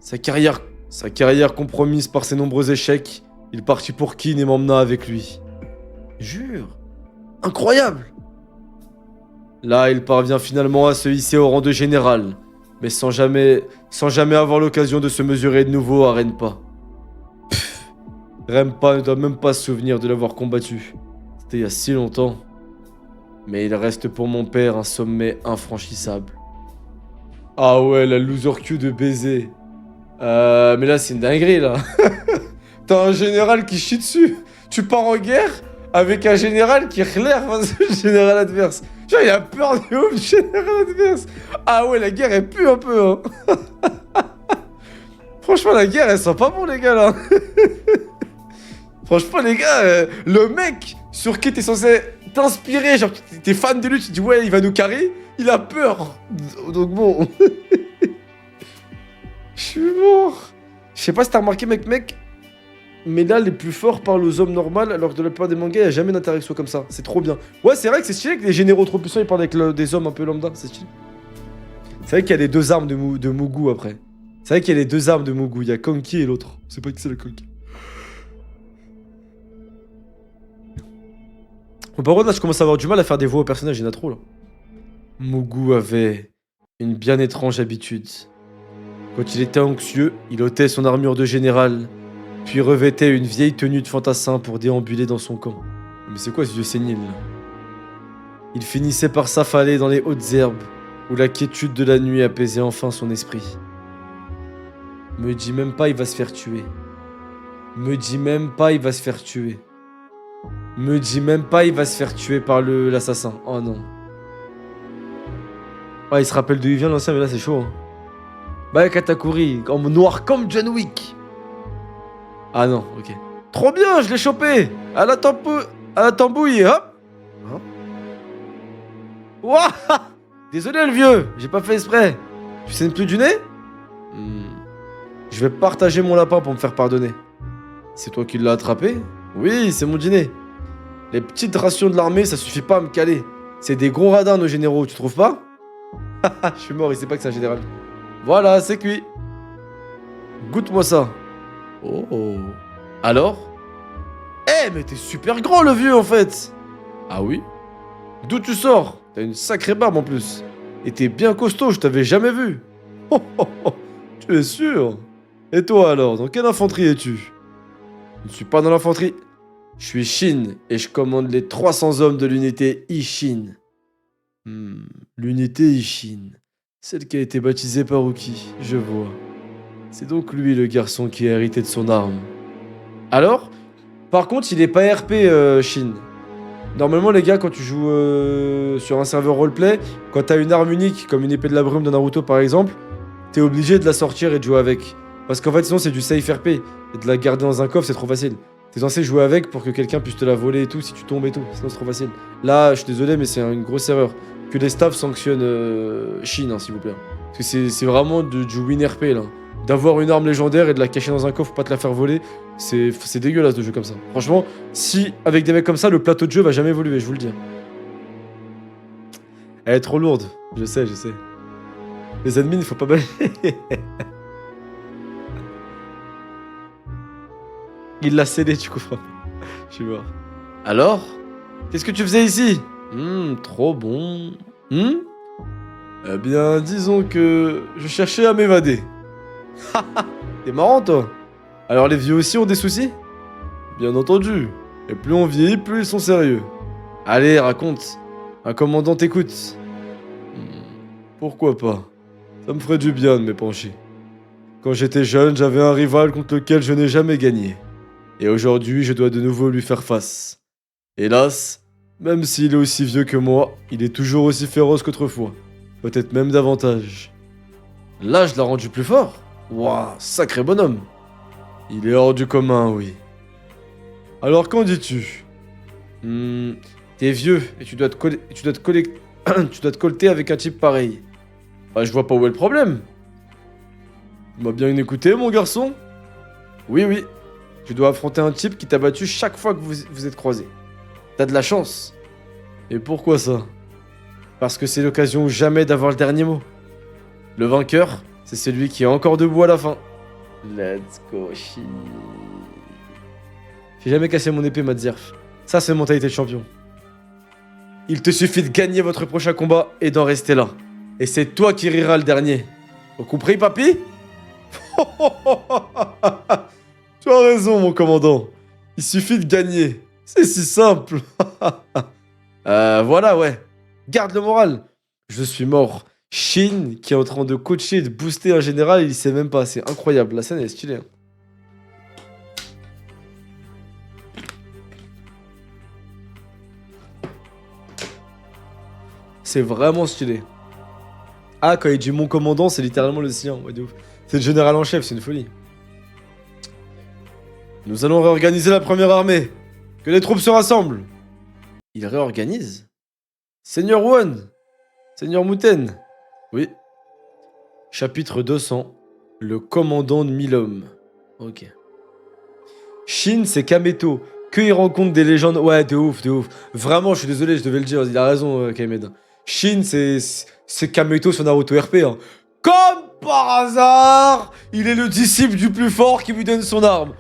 Sa carrière, sa carrière compromise par ses nombreux échecs, il partit pour Kin et m'emmena avec lui. Jure. Incroyable. Là, il parvient finalement à se hisser au rang de général, mais sans jamais avoir l'occasion de se mesurer de nouveau à Renpa. Renpa ne doit même pas se souvenir de l'avoir combattu. C'était il y a si longtemps. Mais il reste pour mon père un sommet infranchissable. Ah ouais, la loser queue de baiser. Mais là, c'est une dinguerie, là. T'as un général qui chie dessus. Tu pars en guerre avec un général qui claire face au général adverse. Genre, il a peur de ouf, le général adverse. Ah ouais, la guerre, elle pue un peu, hein. Franchement, la guerre, elle sent pas bon, les gars, là. Franchement, les gars, le mec sur qui t'es censé t'inspirer, genre, t'es fan de lui, tu te dis, ouais, il va nous carrer, il a peur. Donc bon. Je suis mort. Je sais pas si t'as remarqué, mec, mais là, les plus forts parlent aux hommes normaux, alors que dans la plupart des mangas, il n'y a jamais d'interaction comme ça. C'est trop bien. Ouais, c'est vrai que c'est stylé que les généraux trop puissants, ils parlent avec des hommes un peu lambda, c'est stylé. C'est vrai qu'il y a les deux armes de Mugu après. C'est vrai qu'il y a les deux armes de Mugu, il y a Konki et l'autre. C'est pas qui c'est le Konki. Bon, par contre, là, je commence à avoir du mal à faire des voix aux personnages, il y en a trop là. Mugu avait une bien étrange habitude. Quand il était anxieux, il ôtait son armure de général, puis revêtait une vieille tenue de fantassin pour déambuler dans son camp. Mais c'est quoi ce vieux sénile là? Il finissait par s'affaler dans les hautes herbes, où la quiétude de la nuit apaisait enfin son esprit. Me dis même pas il va se faire tuer. Me dis même pas il va se faire tuer. Me dis même pas il va se faire tuer par l'assassin. Oh non. Ah, il se rappelle d'où il vient l'ancien, mais là c'est chaud. Hein. Bah Katakuri, en noir comme John Wick. Ah non, ok. Trop bien, je l'ai chopé. À la tambouille, hop. Hein? Ouah. Désolé le vieux, j'ai pas fait exprès. Tu saignes plus du nez? Je vais partager mon lapin pour me faire pardonner. C'est toi qui l'as attrapé? Oui, c'est mon dîner. Les petites rations de l'armée, ça suffit pas à me caler. C'est des gros radins nos généraux, tu trouves pas? Haha, je suis mort, il sait pas que c'est un général. Voilà, c'est cuit. Goûte-moi ça. Oh. Alors? Eh, mais t'es super grand le vieux en fait. Ah oui? D'où tu sors? T'as une sacrée barbe en plus. Et t'es bien costaud, je t'avais jamais vu. Tu es sûr? Et toi alors, dans quelle infanterie es-tu? Je ne suis pas dans l'infanterie. Je suis Shin et je commande les 300 hommes de l'unité Ishin. L'unité Ishin. Celle qui a été baptisée par Uki, je vois. C'est donc lui le garçon qui a hérité de son arme. Alors? Par contre, il est pas RP, Shin. Normalement, les gars, quand tu joues sur un serveur roleplay, quand t'as une arme unique, comme une épée de la brume de Naruto par exemple, t'es obligé de la sortir et de jouer avec. Parce qu'en fait, sinon, c'est du safe RP. Et de la garder dans un coffre, c'est trop facile. T'es censé jouer avec pour que quelqu'un puisse te la voler et tout, si tu tombes et tout. Sinon, c'est trop facile. Là, je suis désolé, mais c'est une grosse erreur. Que les staffs sanctionnent Shin, hein, s'il vous plaît. Parce que c'est vraiment du win RP, là. D'avoir une arme légendaire et de la cacher dans un coffre pour pas te la faire voler, c'est dégueulasse de jeu comme ça. Franchement, si avec des mecs comme ça, le plateau de jeu va jamais évoluer, je vous le dis. Elle est trop lourde, je sais. Les ennemis, il faut pas balayer. Il l'a scellé, tu comprends. Je suis mort. Alors? Qu'est-ce que tu faisais ici? Trop bon. Eh bien, disons que je cherchais à m'évader. T'es marrant, toi. Alors les vieux aussi ont des soucis? Bien entendu. Et plus on vieillit, plus ils sont sérieux. Allez, raconte. Un commandant t'écoute. Pourquoi pas? Ça me ferait du bien de m'épancher. Quand j'étais jeune, j'avais un rival contre lequel je n'ai jamais gagné. Et aujourd'hui, je dois de nouveau lui faire face. Hélas, même s'il est aussi vieux que moi, il est toujours aussi féroce qu'autrefois. Peut-être même davantage. L'âge l'a rendu plus fort? Waouh, sacré bonhomme. Il est hors du commun, oui. Alors qu'en dis-tu? T'es vieux et tu dois te colter avec un type pareil. Bah, je vois pas où est le problème. Tu m'as bien écouté, mon garçon? Oui. Tu dois affronter un type qui t'a battu chaque fois que vous êtes croisés. T'as de la chance. Et pourquoi ça? Parce que c'est l'occasion ou jamais d'avoir le dernier mot. Le vainqueur, c'est celui qui est encore debout à la fin. Let's go, Shin. J'ai jamais cassé mon épée, Madzirf. Ça, c'est mentalité de champion. Il te suffit de gagner votre prochain combat et d'en rester là. Et c'est toi qui riras le dernier. Vous compris, papy? Tu as raison, mon commandant. Il suffit de gagner. C'est si simple. Voilà, ouais. Garde le moral. Je suis mort. Shin, qui est en train de coacher et de booster un général, il sait même pas. C'est incroyable. La scène, elle est stylée. Hein. C'est vraiment stylé. Ah, quand il dit mon commandant, c'est littéralement le sien. Ouais, de ouf. C'est le général en chef, c'est une folie. Nous allons réorganiser la première armée. Que les troupes se rassemblent. Il réorganise? Seigneur Won. Seigneur Muten. Oui. Chapitre 200. Le commandant de 1000 hommes. Ok. Shin, c'est Kameto. Que il rencontre des légendes. Ouais, de ouf, de ouf. Vraiment, je suis désolé, je devais le dire. Il a raison, Kamed. Shin, c'est Kameto sur Naruto RP. Hein. Comme par hasard, il est le disciple du plus fort qui lui donne son arme.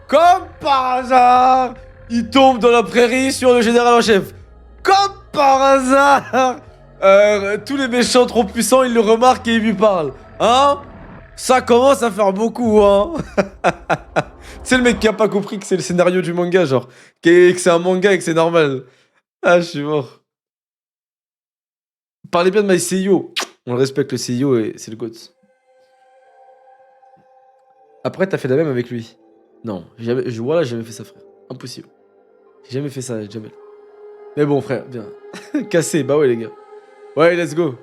Comme par hasard, il tombe dans la prairie sur le général en chef. Comme par hasard, tous les méchants trop puissants, ils le remarquent et ils lui parlent. Hein? Ça commence à faire beaucoup, hein? C'est le mec qui a pas compris que c'est le scénario du manga, genre. Que c'est un manga et que c'est normal. Ah, je suis mort. Parlez bien de my CEO. On le respecte, le CEO, et c'est le GOAT. Après, t'as fait la même avec lui. Non, jamais, voilà, j'ai jamais fait ça, frère. Impossible. J'ai jamais fait ça, jamais. Mais bon, frère, bien. Cassé, bah ouais, les gars. Ouais, let's go.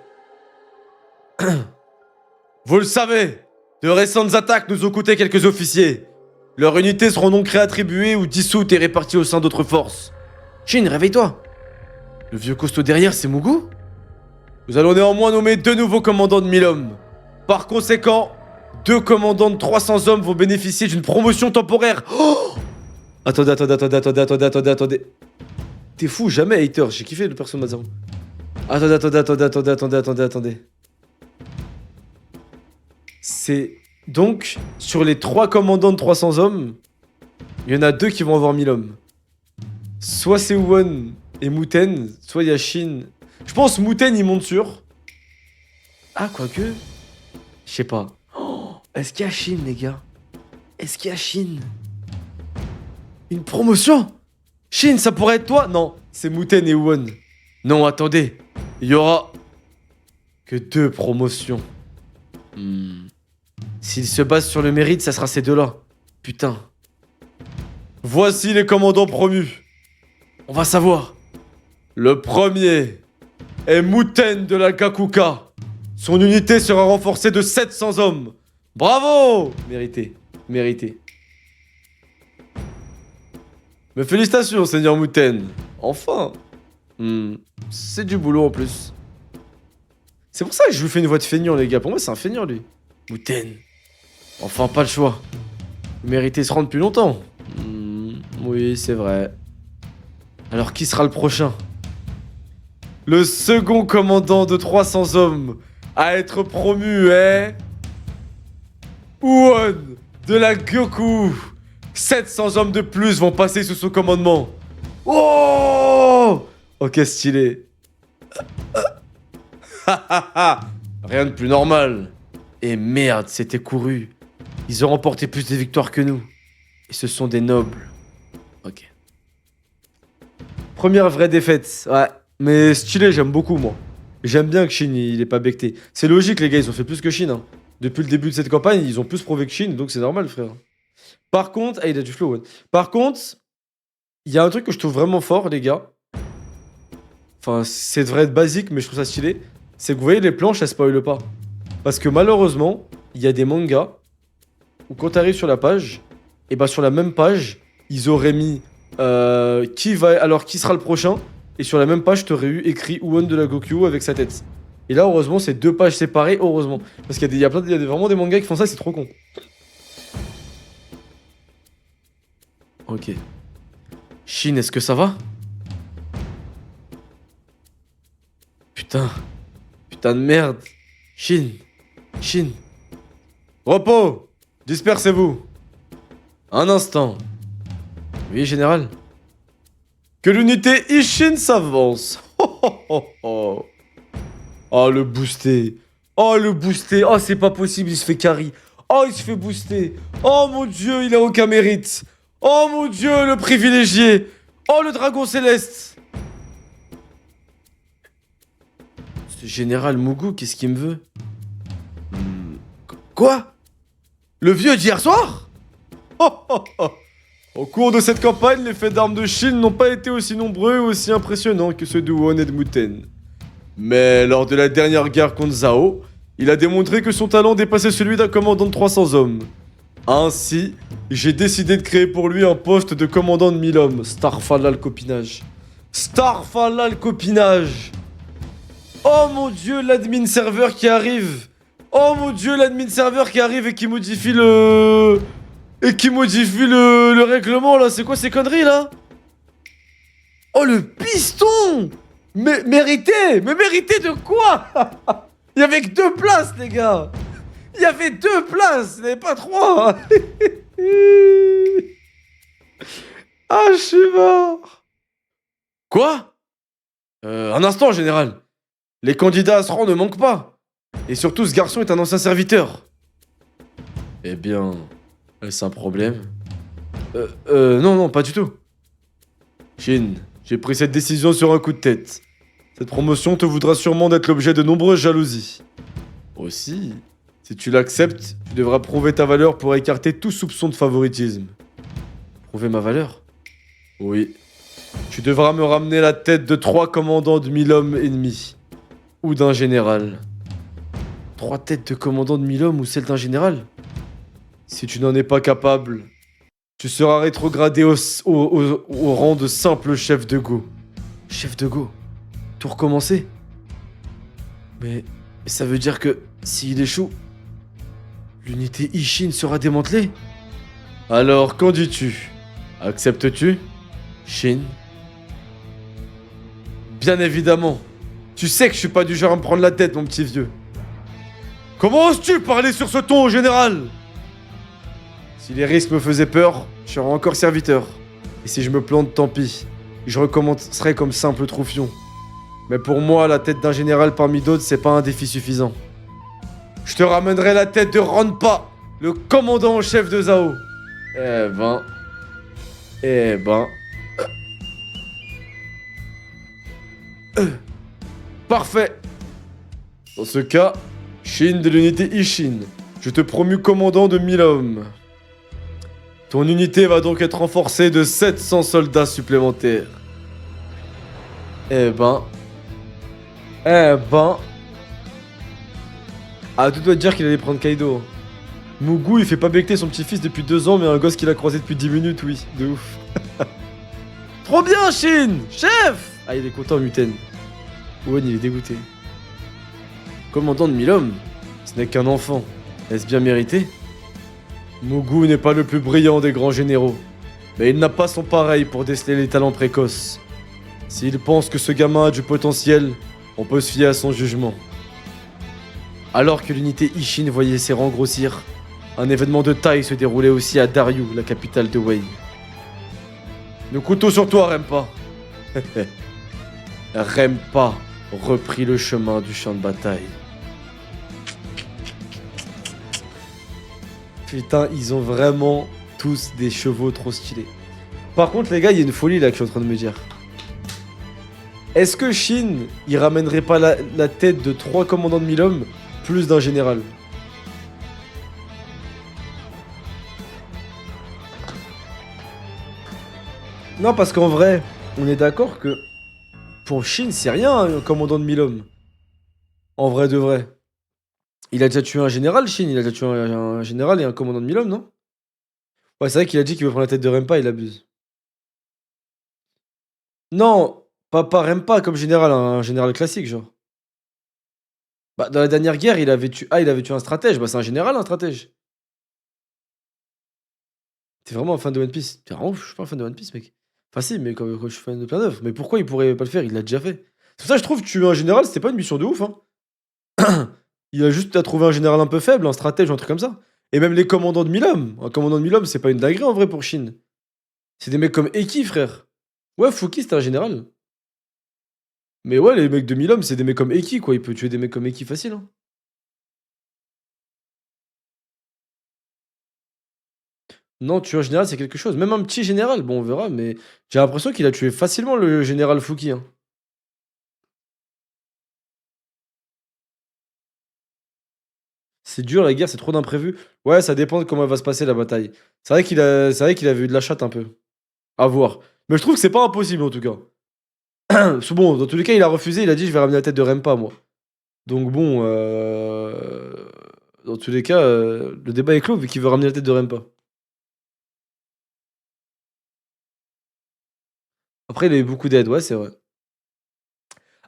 Vous le savez, de récentes attaques nous ont coûté quelques officiers. Leurs unités seront donc réattribuées ou dissoutes et réparties au sein d'autres forces. Shin, réveille-toi. Le vieux costaud derrière, c'est Mugu? Nous allons néanmoins nommer 2 nouveaux commandants de 1000 hommes. Par conséquent, 2 commandants de 300 hommes vont bénéficier d'une promotion temporaire. Oh, attendez. T'es fou, jamais hater. J'ai kiffé le perso de Mazaru. Attendez. C'est donc, sur les 3 commandants de 300 hommes, il y en a 2 qui vont avoir 1000 hommes. Soit c'est Won et Muten, soit il y a Shin. Je pense Muten il monte sur. Ah, quoique. Je sais pas. Oh, est-ce qu'il y a Shin, les gars? Est-ce qu'il y a Shin? Une promotion? Shin, ça pourrait être toi? Non, c'est Muten et Won. Non, attendez. Il y aura que 2 promotions. S'ils se basent sur le mérite, ça sera ces 2-là. Putain. Voici les commandants promus. On va savoir. Le premier est Muten de la Gakuka. Son unité sera renforcée de 700 hommes. Bravo! Mérité. Mais félicitations, Seigneur Muten. Enfin. C'est du boulot en plus. C'est pour ça que je lui fais une voix de feignant, les gars. Pour moi, c'est un feignant, lui. Muten. Enfin, pas le choix. Vous méritez se rendre depuis longtemps. Oui, c'est vrai. Alors, qui sera le prochain? Le second commandant de 300 hommes à être promu est... Won de la Gyoku. 700 hommes de plus vont passer sous son commandement. Oh! Ok, stylé. Rien de plus normal. Et merde, c'était couru. Ils ont remporté plus de victoires que nous. Et ce sont des nobles. Ok. Première vraie défaite. Ouais. Mais stylé, j'aime beaucoup, moi. J'aime bien que Shin, il est pas becté. C'est logique, les gars, ils ont fait plus que Shin. Hein. Depuis le début de cette campagne, ils ont plus prouvé que Shin, donc c'est normal, frère. Par contre... Ah, il a du flow, ouais. Par contre, il y a un truc que je trouve vraiment fort, les gars. Enfin, c'est devrait être basique, mais je trouve ça stylé. C'est que vous voyez, les planches, elles spoilent pas. Parce que malheureusement, il y a des mangas où quand t'arrives sur la page, et bah sur la même page, ils auraient mis qui sera le prochain, et sur la même page, t'aurais eu écrit Won de la Goku avec sa tête. Et là, heureusement, c'est 2 pages séparées, heureusement. Parce qu'il y a vraiment des mangas qui font ça, c'est trop con. Ok. Shin, est-ce que ça va? Putain de merde. Shin. Repos. Dispersez-vous. Un instant. Oui, général. Que l'unité Ishin s'avance. Oh, oh, oh, oh. Oh, le booster. Oh, le booster. Oh, c'est pas possible, il se fait carry. Oh, il se fait booster. Oh, mon Dieu, il a aucun mérite. Oh, mon Dieu, le privilégié. Oh, le dragon céleste. Ce général Mougou, qu'est-ce qu'il me veut? Quoi? Le vieux d'hier soir? Oh, oh, oh. Au cours de cette campagne, les faits d'armes de Chine n'ont pas été aussi nombreux et aussi impressionnants que ceux de Wuhan et de Muten. Mais lors de la dernière guerre contre Zhao, il a démontré que son talent dépassait celui d'un commandant de 300 hommes. Ainsi, j'ai décidé de créer pour lui un poste de commandant de 1000 hommes. Starfalal copinage. Starfalal copinage. Oh mon dieu, l'admin serveur qui arrive. Oh mon dieu, l'admin serveur qui arrive et qui modifie le... Et qui modifie le règlement là. C'est quoi ces conneries là? Oh le piston. Mais mérité. Mais mérité de quoi? Il y avait que 2 places les gars. Il y avait 2 places, il n'y avait pas 3. Ah, je suis mort. Quoi? Un instant, général. Les candidats à ce rang ne manquent pas. Et surtout, ce garçon est un ancien serviteur. Eh bien, est-ce un problème? Non, non, pas du tout. Shin, j'ai pris cette décision sur un coup de tête. Cette promotion te voudra sûrement d'être l'objet de nombreuses jalousies. Aussi, si tu l'acceptes, tu devras prouver ta valeur pour écarter tout soupçon de favoritisme. Prouver ma valeur? Oui. Tu devras me ramener la tête de 3 commandants de 1000 hommes ennemis. Ou d'un général. 3 têtes de commandants de 1000 hommes ou celle d'un général? Si tu n'en es pas capable, tu seras rétrogradé au rang de simple chef de go. Chef de go? Tout recommencer? Mais ça veut dire que s'il échoue, l'unité Ishin sera démantelée? Alors, qu'en dis-tu? Acceptes-tu, Shin? Bien évidemment. Tu sais que je suis pas du genre à me prendre la tête, mon petit vieux. Comment oses-tu parler sur ce ton au général? Si les risques me faisaient peur, je serais encore serviteur. Et si je me plante, tant pis. Je recommencerai comme simple troufion. Mais pour moi, la tête d'un général parmi d'autres, c'est pas un défi suffisant. Je te ramènerai la tête de Ronpa, le commandant en chef de Zhao. Eh ben... Parfait. Dans ce cas, Shin de l'unité Ishin, je te promus commandant de 1000 hommes. Ton unité va donc être renforcée de 700 soldats supplémentaires. Eh ben... Ah, tout doit dire qu'il allait prendre Kaido. Mugu, il fait pas becter son petit-fils depuis 2 ans, mais un gosse qu'il a croisé depuis 10 minutes, oui. De ouf. Trop bien, Shin! Chef! Ah, il est content, Muten. Owen, il est dégoûté. Commandant de 1000 hommes? Ce n'est qu'un enfant. Est-ce bien mérité? Mugu n'est pas le plus brillant des grands généraux. Mais il n'a pas son pareil pour déceler les talents précoces. S'il pense que ce gamin a du potentiel, on peut se fier à son jugement. Alors que l'unité Ishin voyait ses rangs grossir, un événement de taille se déroulait aussi à Daryu, la capitale de Wei. Le couteau sur toi, Rempa. Rempa reprit le chemin du champ de bataille. Putain, ils ont vraiment tous des chevaux trop stylés. Par contre, les gars, il y a une folie là que je suis en train de me dire. Est-ce que Shin, il ramènerait pas la tête de 3 commandants de 1000 hommes plus d'un général? Non, parce qu'en vrai, on est d'accord que pour Shin, c'est rien un commandant de 1000 hommes. En vrai de vrai. Il a déjà tué un général, Shin. Il a déjà tué un général et un commandant de 1000 hommes, non? Ouais, c'est vrai qu'il a dit qu'il veut prendre la tête de Rempa, il abuse. Non, pas Rempa comme général, un général classique, genre. Bah, dans la dernière guerre, il avait tué... Ah, il avait tué un stratège. Bah, c'est un général, un stratège. T'es vraiment un fan de One Piece? T'es vraiment... Je suis pas un fan de One Piece, mec. Enfin, si, mais quand je suis fan de plein d'œuvres. Mais pourquoi il pourrait pas le faire? Il l'a déjà fait. C'est pour ça que je trouve que tuer un général, c'était pas une mission de ouf, hein. Il a juste à trouver un général un peu faible, un stratège ou un truc comme ça. Et même les commandants de 1000 hommes. Un commandant de 1000 hommes, c'est pas une dinguerie en vrai pour Chine. C'est des mecs comme Eki, frère. Ouais, Fouki, c'était un général. Mais ouais, les mecs de 1000 hommes, c'est des mecs comme Eki, quoi. Il peut tuer des mecs comme Eki facile, hein. Non, tuer un général, c'est quelque chose. Même un petit général, bon, on verra, mais j'ai l'impression qu'il a tué facilement le général Fouki, hein. C'est dur la guerre, c'est trop d'imprévus. Ouais, ça dépend de comment elle va se passer la bataille. C'est vrai qu'il avait eu de la chatte un peu. À voir. Mais je trouve que c'est pas impossible en tout cas. Parce que bon, dans tous les cas, il a refusé, il a dit je vais ramener la tête de Rempa, moi. Donc bon, dans tous les cas, le débat est clos vu qu'il veut ramener la tête de Rempa. Après, il a eu beaucoup d'aide, ouais, c'est vrai.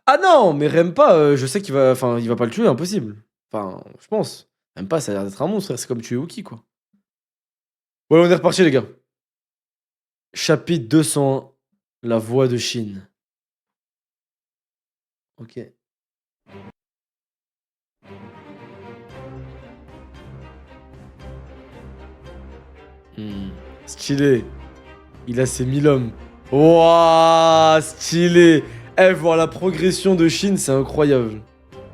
Ah non, mais Rempa, je sais qu'il va. Enfin, il va pas le tuer, impossible. Enfin, je pense. Rempa, ça a l'air d'être un monstre, c'est comme tuer Wookie, quoi. Ouais, on est reparti, les gars. Chapitre 201. La voix de Chine. Ok. Hmm. Stylé. Il a ses 1000 hommes. Wouah, stylé. Eh, voir la progression de Chine, c'est incroyable.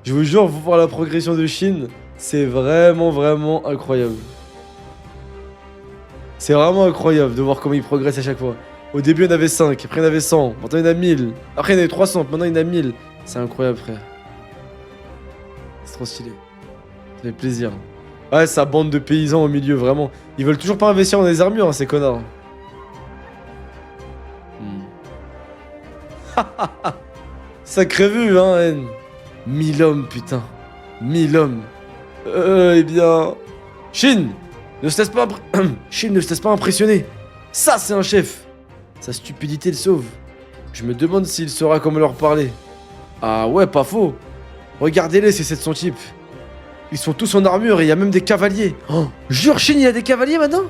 Je vous jure, voir la progression de Chine, c'est vraiment, vraiment incroyable. C'est vraiment incroyable de voir comment il progresse à chaque fois. Au début, il y en avait 5, après il y en avait 100, maintenant il y en a 1000. Après, il y en avait 300, maintenant il y en a 1000. C'est incroyable, frère. C'est trop stylé. Ça fait plaisir. Ouais, sa bande de paysans au milieu, vraiment. Ils veulent toujours pas investir dans des armures, hein, ces connards. Hmm. Sacré vue, hein, N. 1000 hommes, putain. 1000 hommes. Eh bien... Chine ne se laisse pas Chine ne se laisse pas impressionner. Ça, c'est un chef. Sa stupidité le sauve. Je me demande s'il saura comment leur parler. Ah ouais, pas faux. Regardez-les, ces 700 types. Ils sont tous en armure et il y a même des cavaliers. Oh, jure, Chine, il y a des cavaliers maintenant.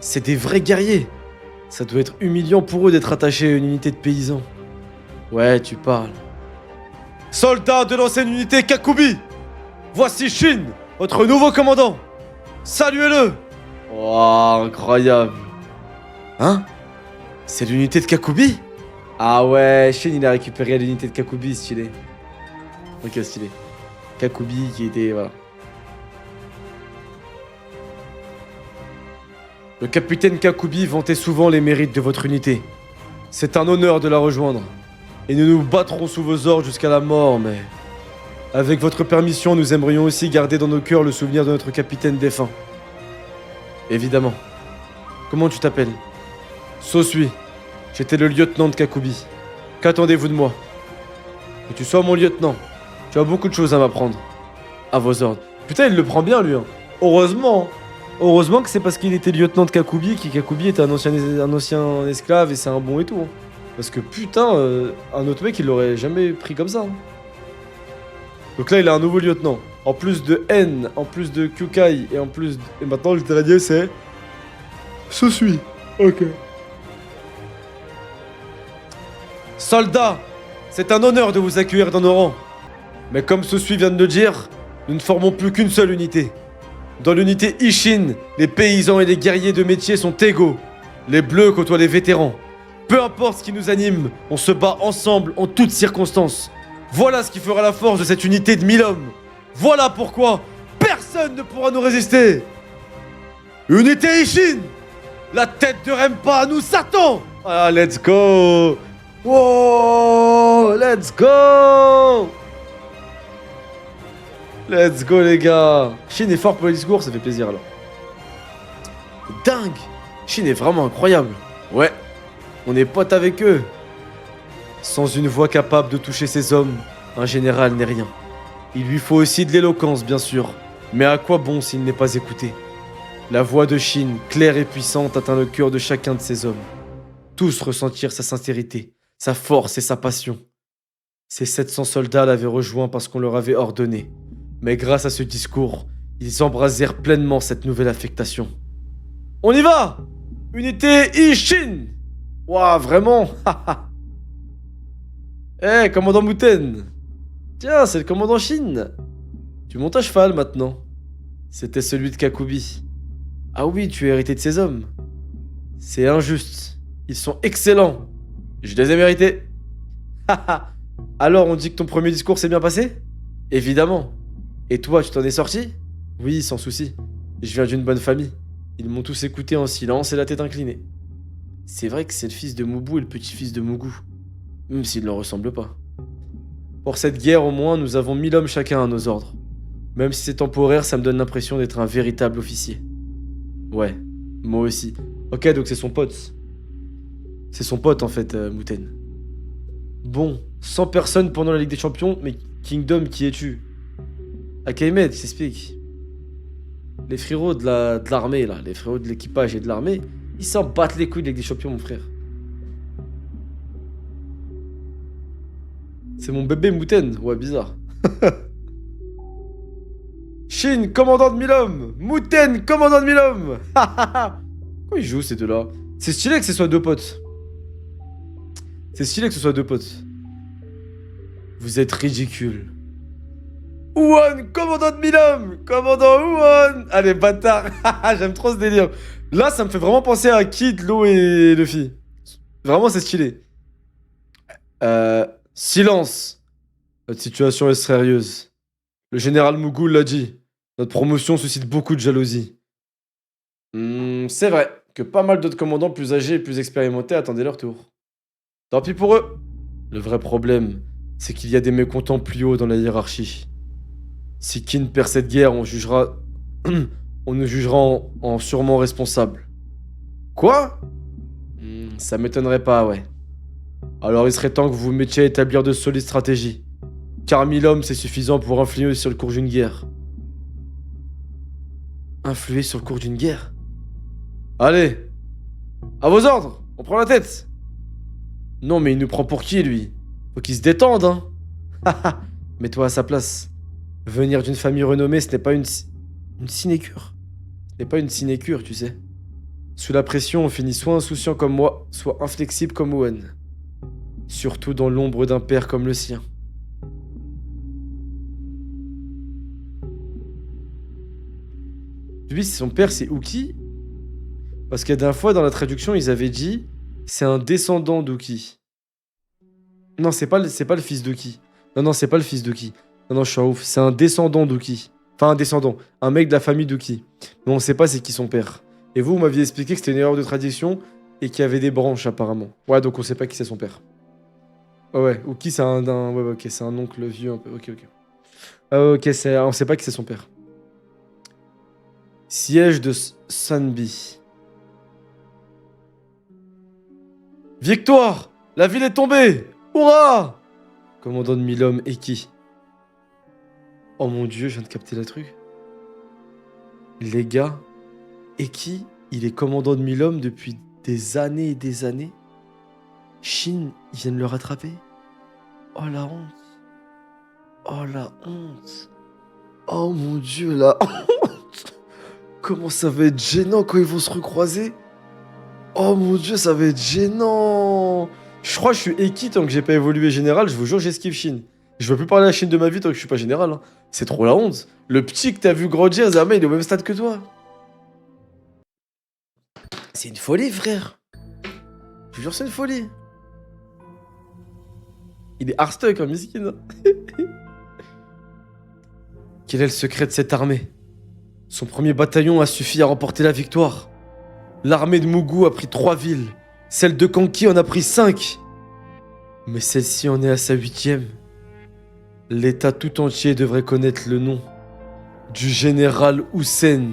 C'est des vrais guerriers. Ça doit être humiliant pour eux d'être attachés à une unité de paysans. Ouais, tu parles. Soldats de l'ancienne unité Kakubi, voici Shin, votre nouveau commandant. Saluez-le. Oh, incroyable. Hein? C'est l'unité de Kakubi? Ah ouais, Shin il a récupéré l'unité de Kakubi, stylé. Ok, stylé. Kakubi qui était... Voilà. Le capitaine Kakubi vantait souvent les mérites de votre unité. C'est un honneur de la rejoindre. Et nous nous battrons sous vos ordres jusqu'à la mort, mais... Avec votre permission, nous aimerions aussi garder dans nos cœurs le souvenir de notre capitaine défunt. Évidemment. Comment tu t'appelles? Sosui. J'étais le lieutenant de Kakubi. Qu'attendez-vous de moi? Que tu sois mon lieutenant. Tu as beaucoup de choses à m'apprendre. À vos ordres. Putain, il le prend bien, lui. Hein. Heureusement. Heureusement que c'est parce qu'il était lieutenant de Kakubi que Kakubi était un ancien esclave et c'est un bon et tout. Hein. Parce que putain, un autre mec, il l'aurait jamais pris comme ça. Hein. Donc là, il a un nouveau lieutenant. En plus de N, en plus de Kyukai, et en plus... Et maintenant, le dernier, c'est... Sosui. Ok. Soldats, c'est un honneur de vous accueillir dans nos rangs. Mais comme Sosui vient de le dire, nous ne formons plus qu'une seule unité. Dans l'unité Ishin, les paysans et les guerriers de métier sont égaux. Les bleus côtoient les vétérans. Peu importe ce qui nous anime, on se bat ensemble en toutes circonstances. Voilà ce qui fera la force de cette unité de 1000 hommes. Voilà pourquoi personne ne pourra nous résister. Unité Ishin, la tête de Rempa nous s'attend. Ah, let's go. Wow, let's go. Let's go les gars. Shin est fort pour les discours, ça fait plaisir alors. Dingue. Shin est vraiment incroyable. Ouais, on est potes avec eux. Sans une voix capable de toucher ces hommes, un général n'est rien. Il lui faut aussi de l'éloquence, bien sûr. Mais à quoi bon s'il n'est pas écouté? La voix de Shin, claire et puissante, atteint le cœur de chacun de ces hommes. Tous ressentirent sa sincérité, sa force et sa passion. Ces 700 soldats l'avaient rejoint parce qu'on leur avait ordonné. Mais grâce à ce discours, ils embrasèrent pleinement cette nouvelle affectation. On y va! Unité Ishin! Ouah, vraiment? Eh, commandant Muten! Tiens, c'est le commandant Shin! Tu montes à cheval maintenant. C'était celui de Kakubi. Ah oui, tu as hérité de ces hommes. C'est injuste. Ils sont excellents. Je les ai mérités. Haha. Alors, on dit que ton premier discours s'est bien passé? Évidemment. Et toi, tu t'en es sorti? Oui, sans souci. Je viens d'une bonne famille. Ils m'ont tous écouté en silence et la tête inclinée. C'est vrai que c'est le fils de Mubu et le petit-fils de Mugu. Même s'ils ne leur ressemblent pas. Pour cette guerre, au moins, nous avons 1000 hommes chacun à nos ordres. Même si c'est temporaire, ça me donne l'impression d'être un véritable officier. Ouais, moi aussi. Ok, donc c'est son pote. C'est son pote, en fait, Muten. Bon, 100 personnes pendant la Ligue des Champions, mais Kingdom, qui es-tu? Akaimed, s'explique. Les frérots de l'armée, là, les frérots de l'équipage et de l'armée, ils s'en battent les couilles de la Ligue des Champions, mon frère. C'est mon bébé Muten, ouais, bizarre. Shin, commandant de 1000 hommes! Muten, commandant de 1000 hommes! Pourquoi ils jouent ces deux-là? C'est stylé que ce soit deux potes. C'est stylé que ce soit deux potes. Vous êtes ridicule. Ouan, commandant de 1000 hommes! Commandant Ouan! Allez, bâtard! J'aime trop ce délire. Là, ça me fait vraiment penser à Kid, Lo et Luffy. Vraiment, c'est stylé. Silence! Notre situation est sérieuse. Le général Mugu l'a dit. Notre promotion suscite beaucoup de jalousie. C'est vrai que pas mal d'autres commandants plus âgés et plus expérimentés attendaient leur tour. Tant pis pour eux. Le vrai problème, c'est qu'il y a des mécontents plus hauts dans la hiérarchie. Si Kin perd cette guerre, on jugera... on nous jugera en sûrement responsable. Quoi? Ça m'étonnerait pas, ouais. Alors il serait temps que vous vous mettiez à établir de solides stratégies. Car 1000 hommes, c'est suffisant pour influer sur le cours d'une guerre. Influer sur le cours d'une guerre? Allez! À vos ordres! On prend la tête! Non, mais il nous prend pour qui, lui? Faut qu'il se détende, hein! Haha! Mets-toi à sa place. Venir d'une famille renommée, ce n'est pas une sinécure. Ce n'est pas une sinécure, tu sais. Sous la pression, on finit soit insouciant comme moi, soit inflexible comme Owen. Surtout dans l'ombre d'un père comme le sien. Lui, son père, c'est Uki. Parce que la dernière fois, dans la traduction, ils avaient dit c'est un descendant d'Uki. Non, c'est pas le fils d'Uki. Non, c'est pas le fils d'Uki. Non, je suis un ouf. C'est un descendant d'Uki. Enfin, un descendant. Un mec de la famille d'Uki. Mais on sait pas c'est qui son père. Et vous m'aviez expliqué que c'était une erreur de tradition et qu'il y avait des branches, apparemment. Ouais, donc on sait pas qui c'est son père. Ouais, Uki, c'est ouais, ok, c'est un oncle vieux un peu. Ok. Ok, on sait pas qui c'est son père. Siège de Sanbi. Victoire! La ville est tombée! Hurrah! Commandant de 1000 hommes, Eki. Oh mon dieu, je viens de capter la truc. Les gars, Eki, il est commandant de 1000 hommes depuis des années et des années. Shin, ils viennent le rattraper. Oh la honte. Oh la honte. Oh mon dieu, la honte. Comment ça va être gênant quand ils vont se recroiser. Oh mon dieu, ça va être gênant. Je crois que je suis Eki tant que j'ai pas évolué général. Je vous jure, j'esquive Shin. Je veux plus parler à Shin de ma vie tant que je suis pas général. Hein. C'est trop la honte. Le petit que t'as vu grandir, Zama, il est au même stade que toi. C'est une folie, frère. Je vous jure, c'est une folie. Il est hardstuck, hein, miskin. Quel est le secret de cette armée? Son premier bataillon a suffi à remporter la victoire. L'armée de Mugu a pris 3 villes. Celle de Kanki en a pris 5. Mais celle-ci en est à sa 8e. L'État tout entier devrait connaître le nom du général Hussein.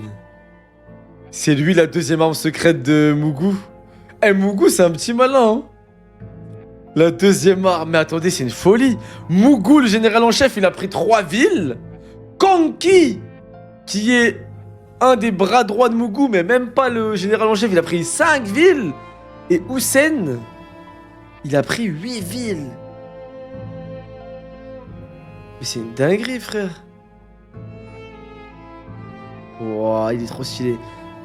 C'est lui la deuxième arme secrète de Mugu. Eh, Mugu, c'est un petit malin, hein. La deuxième arme, mais attendez, c'est une folie. Mugu, le général en chef, il a pris 3 villes. Kanki, qui est un des bras droits de Mugu, mais même pas le général en chef, il a pris 5 villes. Et Hussein, il a pris 8 villes. Mais c'est une dinguerie, frère. Wow, il est trop stylé.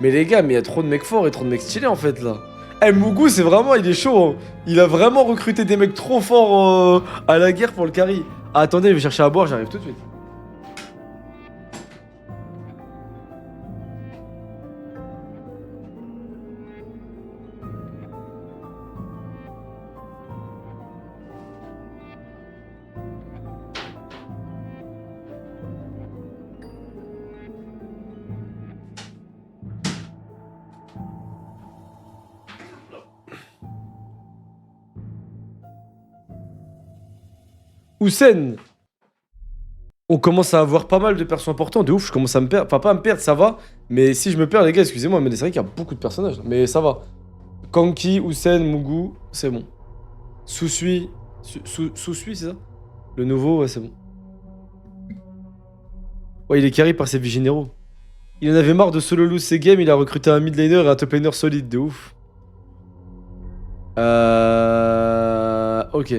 Mais les gars, mais il y a trop de mecs forts et trop de mecs stylés en fait là. Eh, Mugu, c'est vraiment, il est chaud. Hein. Il a vraiment recruté des mecs trop forts à la guerre pour le carry. Ah, attendez, je vais chercher à boire, j'arrive tout de suite. Houssen. On commence à avoir pas mal de persos importants. De ouf, je commence à me perdre. Enfin, pas à me perdre, ça va. Mais si je me perds, les gars, excusez-moi, mais c'est vrai qu'il y a beaucoup de personnages. Là. Mais ça va. Kanki, Houssen, Mugu, c'est bon. Susui. Susui, c'est ça? Le nouveau, ouais, c'est bon. Ouais, il est carry par ses vies généraux. Il en avait marre de solo lose ses games, il a recruté un mid laner et un top laner solide, de ouf. Ok.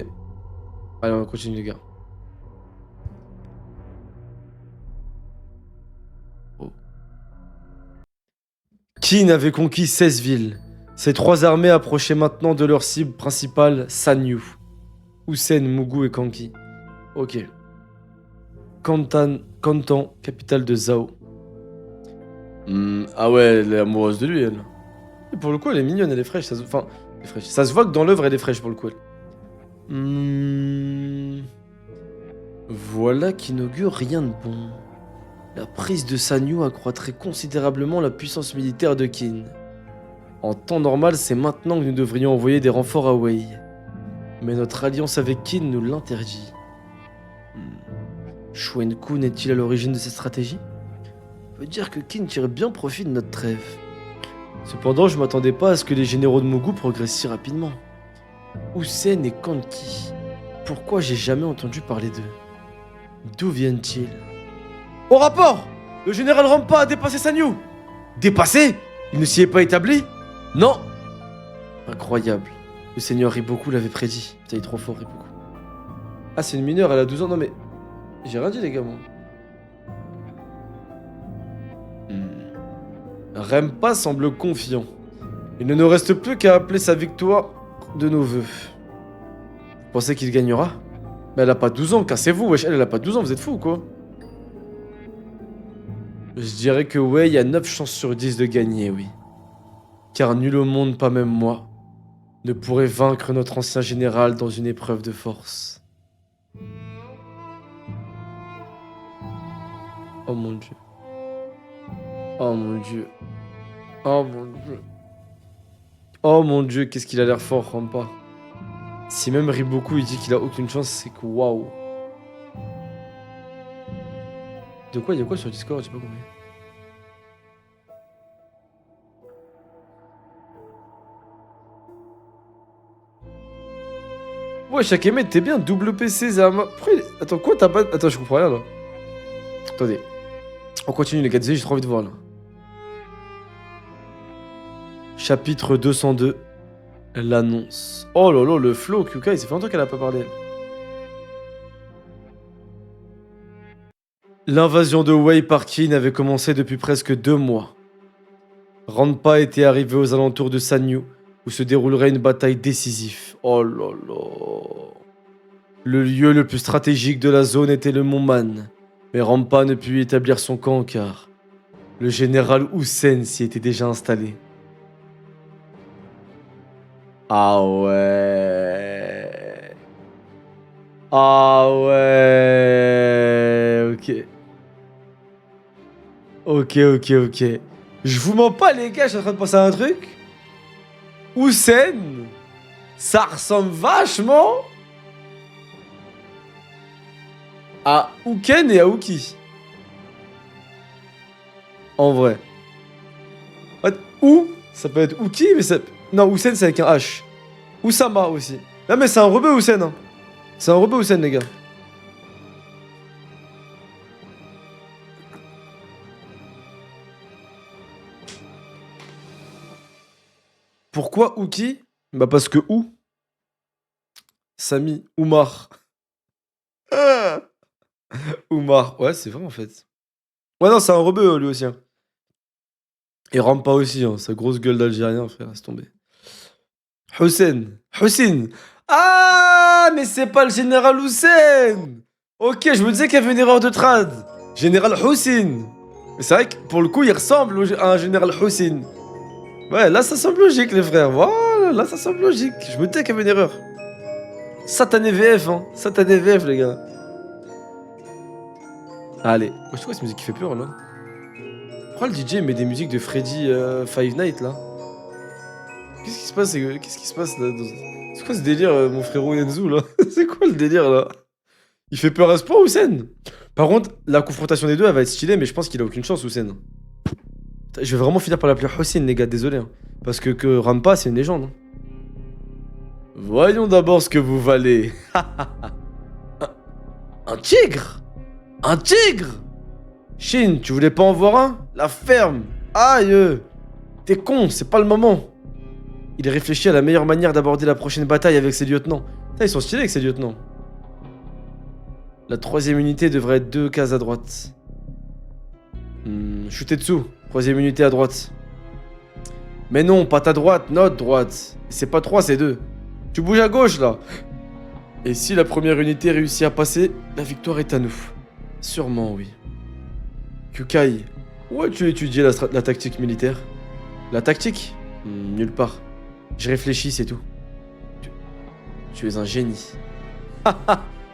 Allez, on continue, les gars. Oh. Qin avait conquis 16 villes. Ces 3 armées approchaient maintenant de leur cible principale, Sanyu. Houssen, Mugu et Kanki. Ok. Kantan, capitale de Zhao. Ah ouais, elle est amoureuse de lui, elle. Et pour le coup, elle est mignonne, elle est fraîche. Enfin, elle est fraîche. Ça se voit que dans l'œuvre, elle est fraîche pour le coup. Voilà qui n'augure rien de bon. La prise de Sanyu accroîtrait considérablement la puissance militaire de Qin. En temps normal, c'est maintenant que nous devrions envoyer des renforts à Wei. Mais notre alliance avec Qin nous l'interdit. Xuan-Kun est-il à l'origine de cette stratégie? On peut dire que Qin tire bien profit de notre trêve. Cependant, je m'attendais pas à ce que les généraux de Mugu progressent si rapidement. Houssen et Kanki. Pourquoi j'ai jamais entendu parler d'eux? D'où viennent-ils? Au rapport! Le général Rampa a dépassé Sanyu! Dépassé? Il ne s'y est pas établi? Non! Incroyable. Le seigneur Riboku l'avait prédit. Putain, il est trop fort, Riboku. Ah, c'est une mineure, elle a 12 ans. Non, mais. J'ai rien dit, les gars, moi. Rempa semble confiant. Il ne nous reste plus qu'à appeler sa victoire de nos voeux. Vous pensez qu'il gagnera? Mais elle a pas 12 ans, cassez-vous, wesh. Elle a pas 12 ans, vous êtes fous ou quoi? Je dirais que ouais, il y a 9 chances sur 10 de gagner, oui. Car nul au monde, pas même moi, ne pourrait vaincre notre ancien général dans une épreuve de force. Oh mon dieu. Oh mon dieu. Oh mon dieu. Oh mon dieu, qu'est-ce qu'il a l'air fort, Rampa. Si même Riboku il dit qu'il a aucune chance, c'est que waouh. De quoi? Il y a quoi sur Discord? J'ai pas compris. Ouais, Shakeme, t'es bien, double PC, Zama. Pourquoi Attends, quoi t'as pas. Attends, je comprends rien là. Attendez. On continue les gars, désolé, j'ai trop envie de voir là. Chapitre 202. L'annonce. Oh là là, le flow, Kyukai, ça fait longtemps qu'elle a pas parlé. L'invasion de Wei par Qin avait commencé depuis presque 2 mois. Rampa était arrivé aux alentours de Sanyu, où se déroulerait une bataille décisive. Oh là là. Le lieu le plus stratégique de la zone était le mont Man, mais Rampa ne put y établir son camp car le général Houssen s'y était déjà installé. Ah ouais. Ah ouais. Ok. Ok. Je vous mens pas les gars, je suis en train de penser à un truc. Houssen, ça ressemble vachement à Houken et à Uki. En vrai. Ou, ça peut être Uki, mais ça... Non, Houssen c'est avec un H. Oussama aussi. Non mais c'est un rebeu Houssen. Hein. C'est un rebeu Houssen les gars. Pourquoi Uki? Bah parce que Ou. Sami, Oumar. Ah Oumar. Ouais, c'est vrai en fait. Ouais, non, c'est un rebeu lui aussi. Hein. Et Rampa aussi, hein. Sa grosse gueule d'Algérien, frère, laisse tomber. Hussein. Ah, mais c'est pas le général Hussein. Ok, je me disais qu'il y avait une erreur de trad. Général Hussein. Mais c'est vrai que pour le coup, il ressemble à un général Hussein. Ouais, là ça semble logique, les frères. Voilà, là ça semble logique. Je me disais qu'il y avait une erreur. Satané VF, hein. Satané VF, les gars. Allez. Oh, je vois cette musique qui fait peur, là. Pourquoi le DJ met des musiques de Freddy Five Nights, là? Qu'est-ce qui se passe? Qu'est-ce qui se passe là C'est quoi ce délire, mon frérot Yenzu là? C'est quoi le délire là? Il fait peur à ce point, Houssen. Par contre, la confrontation des deux, elle va être stylée, mais je pense qu'il a aucune chance, Houssen. Putain, je vais vraiment finir par l'appeler Hossein, les gars, désolé. Hein. Parce que Rampa, c'est une légende. Hein. Voyons d'abord ce que vous valez. Un tigre? Un tigre? Shin, tu voulais pas en voir un? La ferme. Aïe. T'es con, c'est pas le moment. Il réfléchit à la meilleure manière d'aborder la prochaine bataille avec ses lieutenants. Putain, ils sont stylés avec ses lieutenants. La troisième unité devrait être 2 cases à droite. Shutetsu, troisième unité à droite. Mais non, pas ta droite, notre droite. C'est pas 3, c'est 2. Tu bouges à gauche, là. Et si la première unité réussit à passer, la victoire est à nous. Sûrement, oui. Kukai, où as-tu étudié la tactique militaire? La tactique? Nulle part. Je réfléchis, c'est tout. Tu es un génie.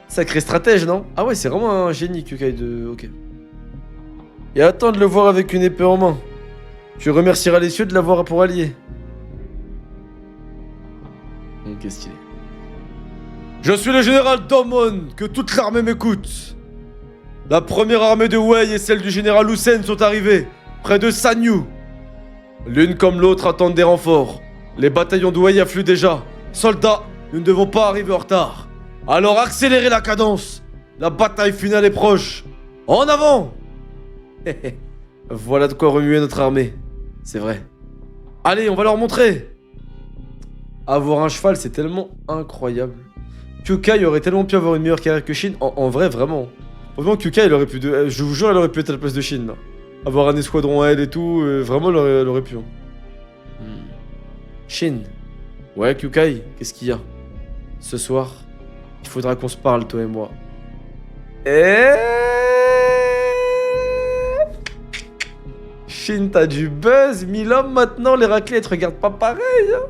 Sacré stratège, non? Ah ouais, c'est vraiment un génie, Kukai de... Ok. Et attends de le voir avec une épée en main. Tu remercieras les cieux de l'avoir pour allié. Ok, stylé. Je suis le général Domon, que toute l'armée m'écoute. La première armée de Wei et celle du général Houssen sont arrivées, près de Sanyu. L'une comme l'autre attendent des renforts. Les bataillons de Wei affluent déjà. Soldats, nous ne devons pas arriver en retard. Alors accélérez la cadence. La bataille finale est proche. En avant! Voilà de quoi remuer notre armée. C'est vrai. Allez, on va leur montrer. Avoir un cheval, c'est tellement incroyable. Kukai aurait tellement pu avoir une meilleure carrière que Shin. En vrai, vraiment. Vraiment, Kukai, il aurait pu... je vous jure, elle aurait pu être à la place de Shin, là. Avoir un escadron à elle et tout, vraiment, elle aurait pu. Hein. Shin. Ouais, Kukai, qu'est-ce qu'il y a? Ce soir, il faudra qu'on se parle, toi et moi. Shin, t'as du buzz, 1000 hommes maintenant, les raclés, elles te regardent pas pareil, hein.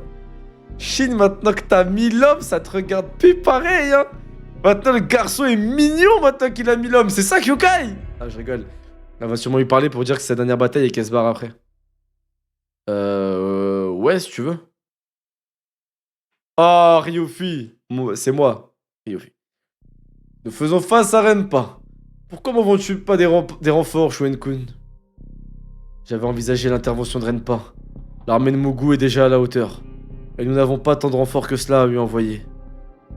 Shin, maintenant que t'as 1000 hommes, ça te regarde plus pareil, hein. Maintenant, le garçon est mignon maintenant qu'il a 1000 hommes, c'est ça, Kyukai? Ah, je rigole. Elle va sûrement lui parler pour dire que c'est sa dernière bataille et qu'elle se barre après. Ouais, si tu veux. Ah, Ryofi, c'est moi, Ryofi. Nous faisons face à Renpa. Pourquoi m'envoies-tu pas des renforts, Shuen-kun? J'avais envisagé l'intervention de Renpa. L'armée de Mugu est déjà à la hauteur. Et nous n'avons pas tant de renforts que cela à lui envoyer.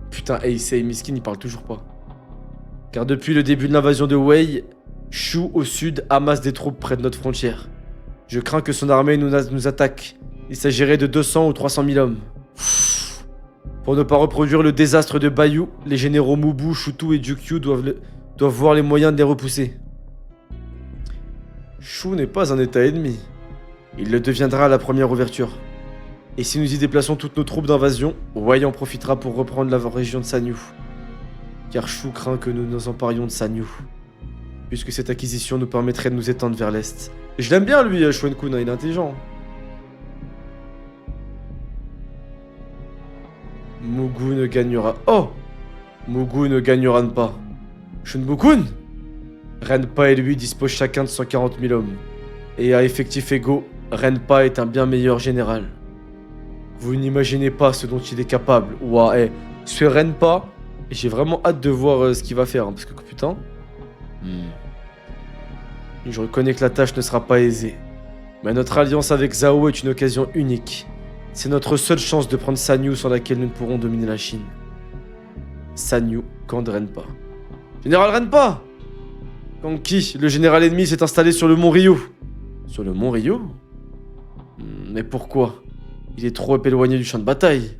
Putain, Heisei Miskin, il parle toujours pas. Car depuis le début de l'invasion de Wei, Shu au sud amasse des troupes près de notre frontière. Je crains que son armée nous attaque. Il s'agirait de 200 ou 300 000 hommes. Pour ne pas reproduire le désastre de Bayou, les généraux Mubu, Shutu et Jukyu doivent voir les moyens de les repousser. Shu n'est pas un état ennemi. Il le deviendra à la première ouverture. Et si nous y déplaçons toutes nos troupes d'invasion, Wei en profitera pour reprendre la région de Sanyu. Car Shu craint que nous nous emparions de Sanyu. Puisque cette acquisition nous permettrait de nous étendre vers l'est. Et je l'aime bien lui, Shuen-kun, il est intelligent. Mugu ne gagnera... Oh! Mugu ne gagnera pas. Shunbukun? Renpa et lui disposent chacun de 140 000 hommes. Et à effectif égaux, Renpa est un bien meilleur général. Vous n'imaginez pas ce dont il est capable. Ouah, ce Renpa, j'ai vraiment hâte de voir ce qu'il va faire. Hein, parce que putain... Je reconnais que la tâche ne sera pas aisée. Mais notre alliance avec Zhao est une occasion unique. C'est notre seule chance de prendre Sanyu sans laquelle nous ne pourrons dominer la Chine. Sanyu, camp de Renpa. Général Renpa! Kanki, le général ennemi, s'est installé sur le mont Ryu. Sur le mont Ryu? Mais pourquoi? Il est trop éloigné du champ de bataille.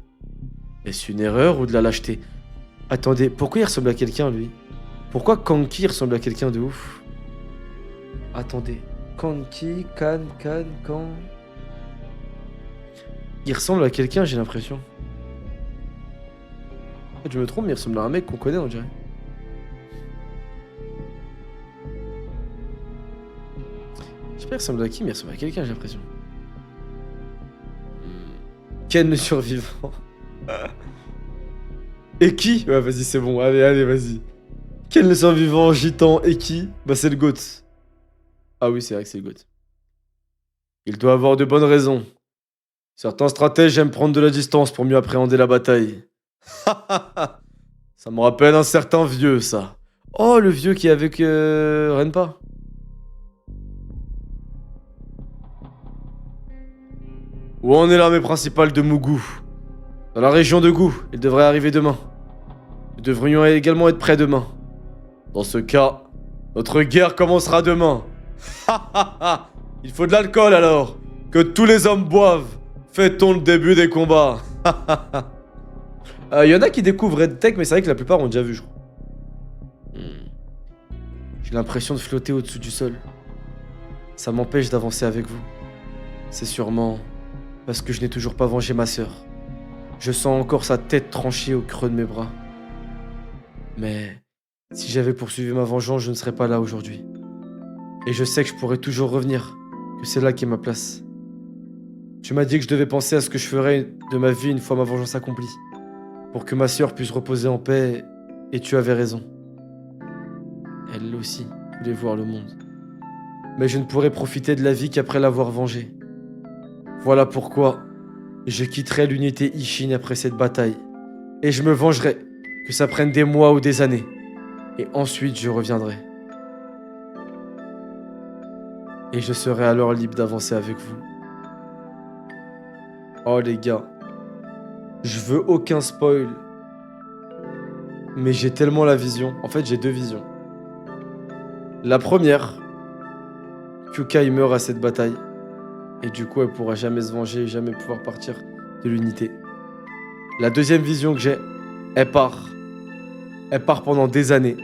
Est-ce une erreur ou de la lâcheté? Attendez, pourquoi il ressemble à quelqu'un, lui? Pourquoi Kanki ressemble à quelqu'un de ouf? Attendez. Kanki, Kan... Il ressemble à quelqu'un, j'ai l'impression. Je me trompe, mais il ressemble à un mec qu'on connaît, on dirait. Je sais pas, il ressemble à qui, mais il ressemble à quelqu'un, j'ai l'impression. Ken le survivant. Et qui? Ouais, vas-y, c'est bon. Allez, vas-y. Ken le survivant, gitan, et qui? Bah, c'est le GOAT. Ah oui, c'est vrai que c'est le GOAT. Il doit avoir de bonnes raisons. Certains stratèges aiment prendre de la distance pour mieux appréhender la bataille. Ça me rappelle un certain vieux, ça. Oh, le vieux qui est avec Renpa. Où en est l'armée principale de Mugu? Dans la région de Gu. Il devrait arriver demain. Nous devrions également être prêts demain. Dans ce cas, notre guerre commencera demain. Ha ha ha. Il faut de l'alcool alors. Que tous les hommes boivent. Fêtons le début des combats. Y en a qui découvrent Red Tech, mais c'est vrai que la plupart ont déjà vu, je crois. J'ai l'impression de flotter au-dessous du sol. Ça m'empêche d'avancer avec vous. C'est sûrement parce que je n'ai toujours pas vengé ma sœur. Je sens encore sa tête tranchée au creux de mes bras. Mais si j'avais poursuivi ma vengeance, je ne serais pas là aujourd'hui. Et je sais que je pourrais toujours revenir, que c'est là qui est ma place. Tu m'as dit que je devais penser à ce que je ferais de ma vie une fois ma vengeance accomplie, pour que ma sœur puisse reposer en paix, et tu avais raison. Elle aussi voulait voir le monde. Mais je ne pourrais profiter de la vie qu'après l'avoir vengée. Voilà pourquoi je quitterai l'unité Ishin après cette bataille, et je me vengerai, que ça prenne des mois ou des années, et ensuite je reviendrai. Et je serai alors libre d'avancer avec vous. Oh les gars, je veux aucun spoil, mais j'ai tellement la vision. En fait, j'ai deux visions. La première, Kyukai meurt à cette bataille, et du coup elle pourra jamais se venger et jamais pouvoir partir de l'unité. La deuxième vision que j'ai, elle part pendant des années.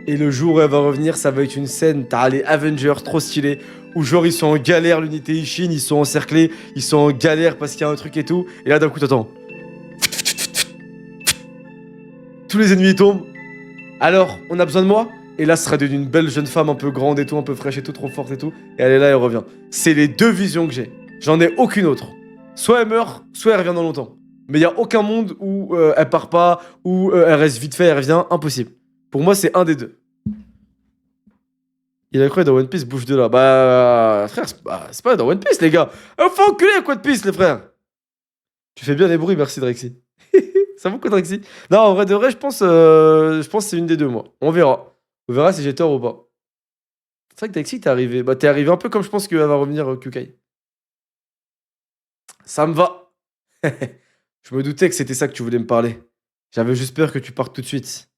Et le jour où elle va revenir, ça va être une scène, t'as les Avengers trop stylés, où genre ils sont en galère, l'unité Ishin, ils sont encerclés, ils sont en galère parce qu'il y a un truc et tout. Et là d'un coup t'entends. Tous les ennemis tombent. Alors, on a besoin de moi? Et là, ce sera d'une belle jeune femme un peu grande et tout, un peu fraîche et tout, trop forte et tout. Et elle est là, elle revient. C'est les deux visions que j'ai. J'en ai aucune autre. Soit elle meurt, soit elle revient dans longtemps. Mais il y a aucun monde où elle part pas, où elle reste vite fait, elle revient. Impossible. Pour moi, c'est un des deux. Il a cru dans One Piece, bouge de là. Bah, frère, c'est pas dans One Piece, les gars. Faut enculer avec One Piece, les frères. Tu fais bien les bruits, merci Drexy. Ça vaut quoi, Drexy? Non, en vrai de vrai, je pense que c'est une des deux, moi. On verra. On verra si j'ai tort ou pas. C'est vrai que Drexy, t'es arrivé. Bah, t'es arrivé un peu comme je pense qu'elle va revenir Kyukai. Ça me va. Je me doutais que c'était ça que tu voulais me parler. J'avais juste peur que tu partes tout de suite.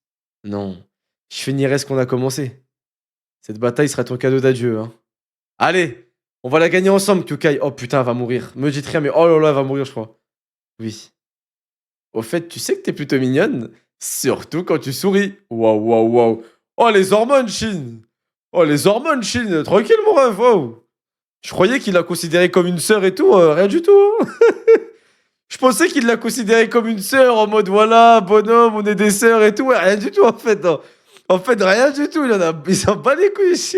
Non. Je finirai ce qu'on a commencé. Cette bataille sera ton cadeau d'adieu, hein. Allez, on va la gagner ensemble, Kyukai. Oh putain, elle va mourir. Me dites rien, mais oh là là, elle va mourir, je crois. Oui. Au fait, tu sais que t'es plutôt mignonne. Surtout quand tu souris. Waouh, waouh, waouh. Oh, les hormones, Shin. Oh, les hormones, Shin. Tranquille, mon ref, waouh. Je croyais qu'il la considérait comme une sœur et tout. Rien du tout, hein. Je pensais qu'il la considérait comme une sœur, en mode voilà, bonhomme, on est des sœurs et tout. Ouais, rien du tout, en fait, hein. En fait, rien du tout. Il s'en bat les couilles, Shin.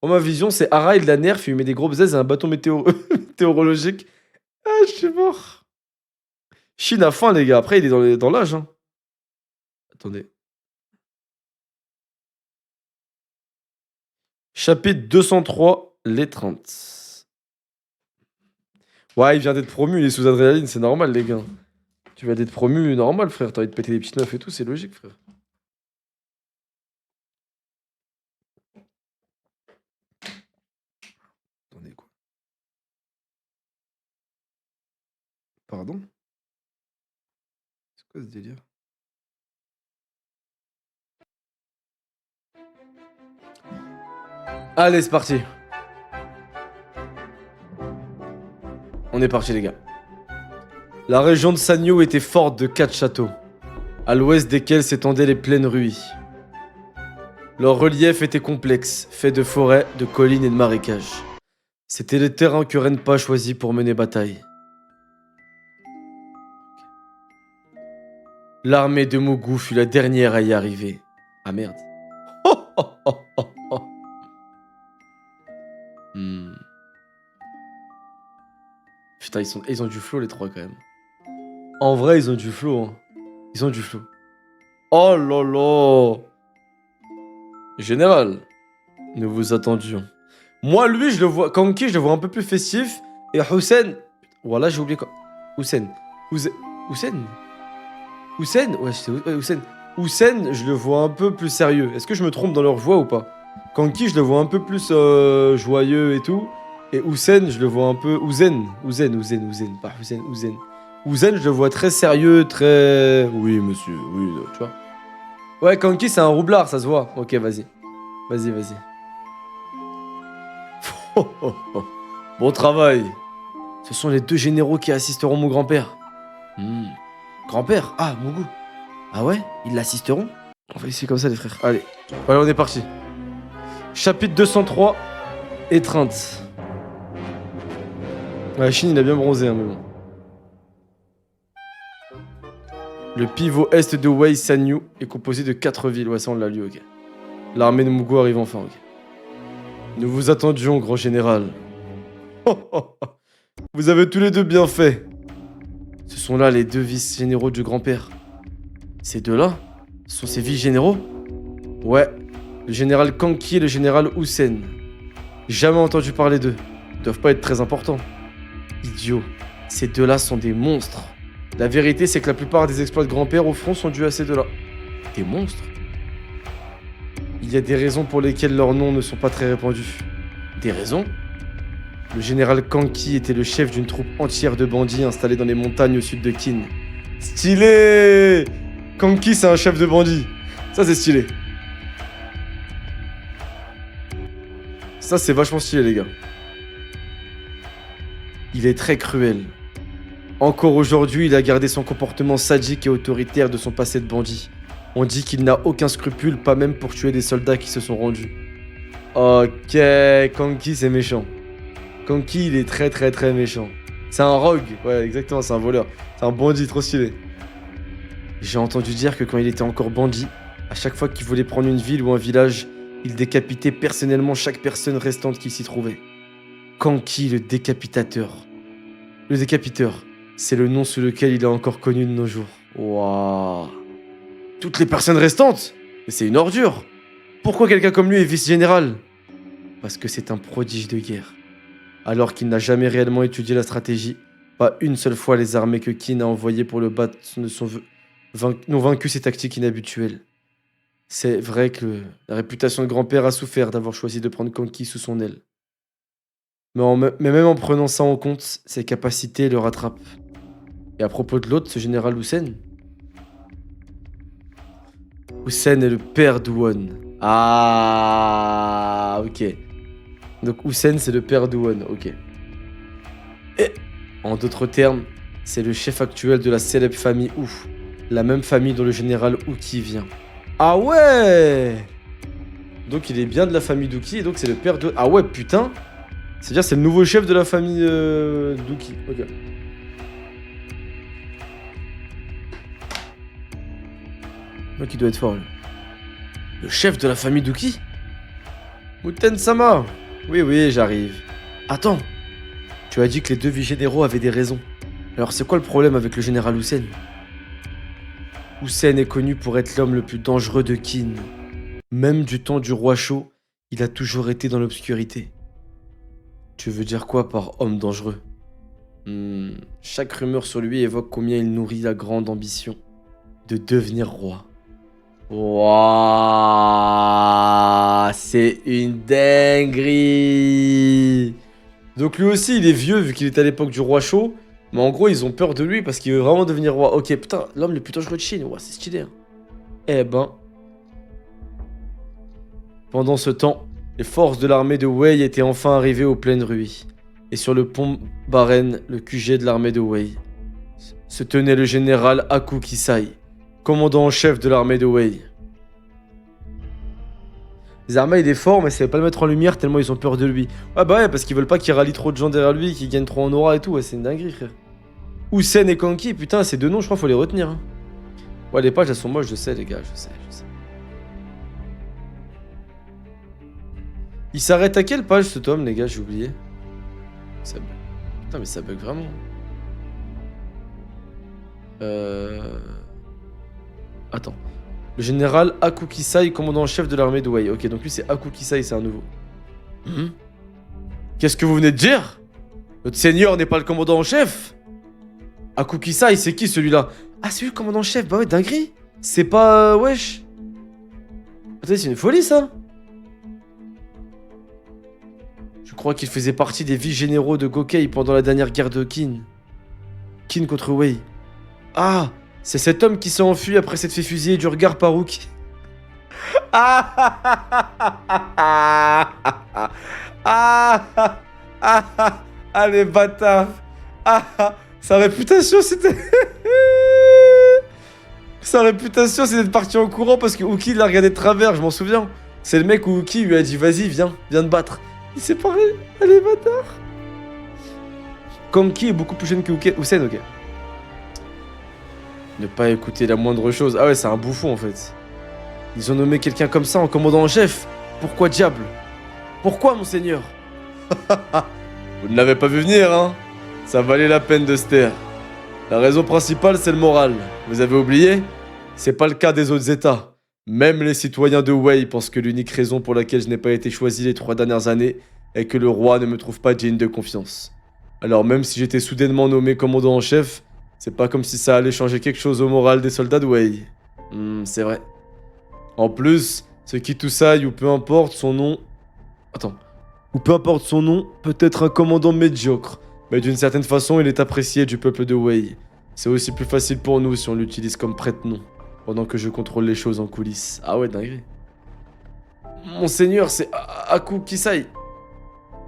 Oh, ma vision, c'est Ara, il la nerf, il lui met des gros bzaises et un bâton météorologique. Ah, je suis mort. Shin a faim, les gars. Après, il est dans l'âge, hein. Attendez. Chapitre 203, l'étreinte. Ouais, il vient d'être promu, il est sous adrénaline, c'est normal, les gars. Tu viens d'être promu, normal, frère. T'as envie de péter des petites meufs et tout, c'est logique, frère. Attendez, quoi. Pardon? C'est quoi ce délire? Allez, c'est parti. On est parti, les gars. La région de Sanyo était forte de 4 châteaux, à l'ouest desquels s'étendaient les plaines Ruy. Leur relief était complexe, fait de forêts, de collines et de marécages. C'était le terrain que Renpa choisit pour mener bataille. L'armée de Mugu fut la dernière à y arriver. Ah merde. Oh, oh, oh, oh, oh. Putain, ils ont du flow, les trois, quand même. En vrai, ils ont du flow, hein. Ils ont du flow. Oh là là. Général, nous vous attendions. Moi, lui, je le vois... Kanki, je le vois un peu plus festif. Et Hussein... Voilà, j'ai oublié quoi. Hussein. Hussein Hussein? Ouais, Hussein. Hussein, je le vois un peu plus sérieux. Est-ce que je me trompe dans leur voix ou pas? Kanki, je le vois un peu plus joyeux et tout. Et Hussein, je le vois un peu... Hussein, pas Hussein, Hussein. Hussein, je le vois très sérieux, très... Oui, monsieur, oui, tu vois. Ouais, Kanki, c'est un roublard, ça se voit. Ok, vas-y. Vas-y. Bon travail. Ce sont les deux généraux qui assisteront mon grand-père. Grand-père? Ah, mon goût. Ah ouais? Ils l'assisteront? On va essayer comme ça, les frères. Allez, on est parti. Chapitre 203, étreinte. Ouais, Chine, il a bien bronzé, hein, mais bon. Le pivot est de Wei Sanyu est composé de 4 villes. Ouais, ça, on l'a lu, ok. L'armée de Mugo arrive enfin, ok. Nous vous attendions, grand général. Vous avez tous les deux bien fait. Ce sont là les deux vice-généraux du grand-père. Ces deux-là? Ce sont ces vice-généraux? Ouais. Le général Kanki et le général Hussein. Jamais entendu parler d'eux. Ils doivent pas être très importants. Idiot. Ces deux-là sont des monstres. La vérité, c'est que la plupart des exploits de grand-père au front sont dus à ces deux-là. Des monstres? Il y a des raisons pour lesquelles leurs noms ne sont pas très répandus. Des raisons? Le général Kanki était le chef d'une troupe entière de bandits installés dans les montagnes au sud de Kin. Stylé! Kanki, c'est un chef de bandits. Ça, c'est stylé. Ça, c'est vachement stylé, les gars. Il est très cruel. Encore aujourd'hui, il a gardé son comportement sadique et autoritaire de son passé de bandit. On dit qu'il n'a aucun scrupule, pas même pour tuer des soldats qui se sont rendus. Ok, Kanki, c'est méchant. Kanki, il est très méchant. C'est un rogue, ouais, exactement, c'est un voleur. C'est un bandit, trop stylé. J'ai entendu dire que quand il était encore bandit, à chaque fois qu'il voulait prendre une ville ou un village, il décapitait personnellement chaque personne restante qui s'y trouvait. Kanki, le décapitateur. Le décapiteur, c'est le nom sous lequel il est encore connu de nos jours. Waouh. Toutes les personnes restantes? Mais c'est une ordure. Pourquoi quelqu'un comme lui est vice-général? Parce que c'est un prodige de guerre. Alors qu'il n'a jamais réellement étudié la stratégie, pas une seule fois les armées que Qin a envoyées pour le battre n'ont vaincu ses tactiques inhabituelles. C'est vrai que la réputation de grand-père a souffert d'avoir choisi de prendre Kanki sous son aile. Mais même en prenant ça en compte, ses capacités le rattrapent. Et à propos de l'autre, ce général Hussein? Hussein est le père d'Uwon. Ah, ok. Donc Hussein, c'est le père d'Uwon, ok. Et, en d'autres termes, c'est le chef actuel de la célèbre famille Wu, la même famille dont le général Uki vient. Ah ouais! Donc il est bien de la famille d'Uki, et donc c'est le père de... Ah ouais, putain! C'est-à-dire c'est le nouveau chef de la famille d'Uki, ok. Donc il doit être fort, lui. Le chef de la famille d'Uki? Muten-sama! Oui, j'arrive. Attends! Tu as dit que les deux vice-généraux avaient des raisons. Alors c'est quoi le problème avec le général Hussein? Hussein est connu pour être l'homme le plus dangereux de Qin. Même du temps du roi Shō, il a toujours été dans l'obscurité. Tu veux dire quoi par homme dangereux? Chaque rumeur sur lui évoque combien il nourrit la grande ambition de devenir roi. Wouah, c'est une dinguerie. Donc lui aussi, il est vieux vu qu'il était à l'époque du roi Shō. Mais en gros, ils ont peur de lui parce qu'il veut vraiment devenir roi. Ok, putain, l'homme le plus dangereux de Chine. Ouah, c'est stylé. Hein. Eh ben. Pendant ce temps, les forces de l'armée de Wei étaient enfin arrivées aux plaines Rui. Et sur le pont Baren, le QG de l'armée de Wei, se tenait le général Aku Kisai, commandant en chef de l'armée de Wei. Les armées, il est fort, mais ça ne pas le mettre en lumière tellement ils ont peur de lui. Ouais, bah ouais, parce qu'ils veulent pas qu'il rallie trop de gens derrière lui, qu'il gagne trop en aura et tout. Ouais, c'est une dinguerie, frère. Hussein et Kanki, putain, ces deux noms, je crois, faut les retenir. Hein. Ouais, les pages, elles sont moches, je sais, les gars, je sais. Il s'arrête à quelle page, ce tome, les gars, j'ai oublié. Ça bug. Putain, mais ça bug vraiment. Attends. Le général Aku Kisai, commandant en chef de l'armée de Wei. Ok, donc lui, c'est Aku Kisai, c'est un nouveau. Qu'est-ce que vous venez de dire? Notre seigneur n'est pas le commandant en chef? Aku Kisai, c'est qui celui-là? Ah, c'est lui le commandant-chef. Bah ouais, dinguerie. C'est pas... wesh. Attendez, c'est une folie, ça. Je crois qu'il faisait partie des vice-généraux de Gokei pendant la dernière guerre de Qin. Qin contre Wei. Ah, c'est cet homme qui s'est enfui après s'être fait fusiller du regard par Rookie. Ah, les bâtards. Sa réputation c'était... Sa réputation c'est d'être parti en courant parce que Uki l'a regardé de travers, je m'en souviens. C'est le mec où Uki lui a dit vas-y viens te battre. Il s'est parlé, allez bâtard. Kanki est beaucoup plus jeune que Usain, ok. Ne pas écouter la moindre chose. Ah ouais, c'est un bouffon en fait. Ils ont nommé quelqu'un comme ça en commandant en chef. Pourquoi diable? Pourquoi, monseigneur? Vous ne l'avez pas vu venir, hein? Ça valait la peine de se taire. La raison principale, c'est le moral. Vous avez oublié? C'est pas le cas des autres États. Même les citoyens de Wei pensent que l'unique raison pour laquelle je n'ai pas été choisi les 3 dernières années est que le roi ne me trouve pas digne de confiance. Alors même si j'étais soudainement nommé commandant en chef, c'est pas comme si ça allait changer quelque chose au moral des soldats de Wei. C'est vrai. En plus, ce Kitusai ou peu importe son nom... Attends. Ou peu importe son nom, peut être un commandant médiocre. Mais d'une certaine façon, il est apprécié du peuple de Wei. C'est aussi plus facile pour nous si on l'utilise comme prête-nom. Pendant que je contrôle les choses en coulisses. Ah ouais, dingue. Monseigneur, c'est Aku Kisai.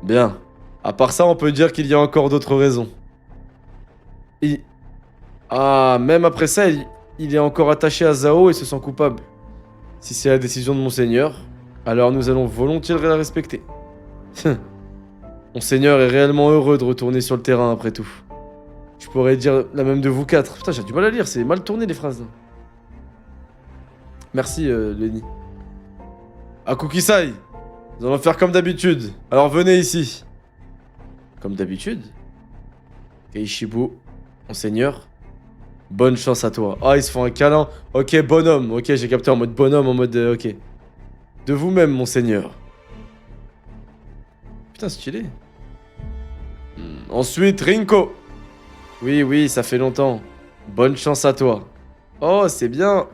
Bien. À part ça, on peut dire qu'il y a encore d'autres raisons. Ah, même après ça, il est encore attaché à Zhao et se sent coupable. Si c'est la décision de Monseigneur, alors nous allons volontiers la respecter. Monseigneur est réellement heureux de retourner sur le terrain après tout. Je pourrais dire la même de vous 4. Putain, j'ai du mal à lire, c'est mal tourné les phrases. Merci, Lenny. Aku Kisai, nous allons faire comme d'habitude. Alors venez ici. Comme d'habitude? Keishibu, Monseigneur, bonne chance à toi. Ah, ils se font un câlin. Ok, bonhomme. Ok, j'ai capté en mode bonhomme, en mode... ok. De vous-même, Monseigneur. Putain, stylé. Ensuite, Rinko. Oui, ça fait longtemps. Bonne chance à toi. Oh, c'est bien.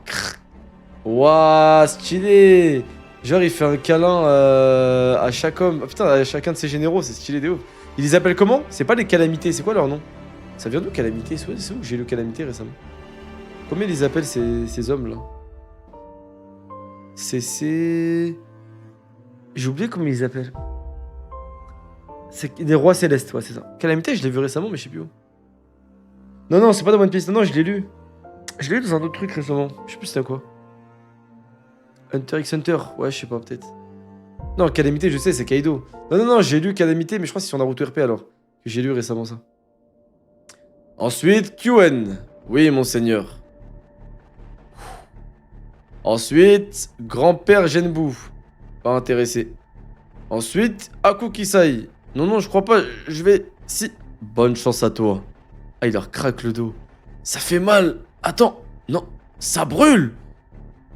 Waouh, stylé. Genre, il fait un câlin à chaque homme. Oh, putain, à chacun de ses généraux, c'est stylé de ouf. Ils les appellent comment? C'est pas les calamités, c'est quoi leur nom? Ça vient d'où, calamité? C'est où que j'ai lu calamité récemment? Comment ils les appellent ces hommes-là? C'est... J'ai oublié comment ils les appellent. C'est des rois célestes, ouais, c'est ça. Calamité, je l'ai vu récemment, mais je sais plus où. Non, c'est pas dans One Piece. Non, je l'ai lu. Je l'ai lu dans un autre truc récemment. Je sais plus c'était quoi. Hunter x Hunter. Ouais, je sais pas, peut-être. Non, Calamité, je sais, c'est Kaido. Non, j'ai lu Calamité, mais je crois que c'est sur Naruto RP alors. Que j'ai lu récemment ça. Ensuite, Quen. Oui, monseigneur. Ensuite, grand-père Genbu. Pas intéressé. Ensuite, Aku Kisai. Non, je crois pas. Je vais... Si. Bonne chance à toi. Ah, il leur craque le dos. Ça fait mal. Attends. Non. Ça brûle.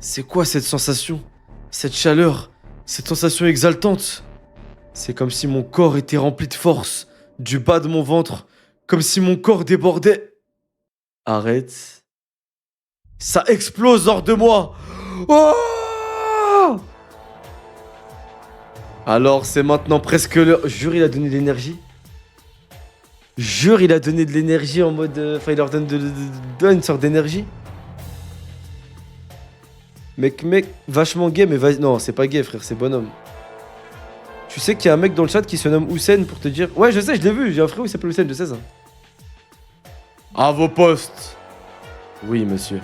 C'est quoi cette sensation? Cette chaleur? Cette sensation exaltante? C'est comme si mon corps était rempli de force. Du bas de mon ventre. Comme si mon corps débordait. Arrête. Ça explose hors de moi. Oh! Alors c'est maintenant presque l'heure. Jure, il a donné de l'énergie. Jure, il a donné de l'énergie en mode... Enfin, il leur donne une sorte d'énergie. Mec, vachement gay, mais vas-y... Non, c'est pas gay, frère, c'est bonhomme. Tu sais qu'il y a un mec dans le chat qui se nomme Hussein pour te dire... Ouais, je sais, je l'ai vu, j'ai un frère qui s'appelle Hussein, je sais ça. À vos postes. Oui, monsieur.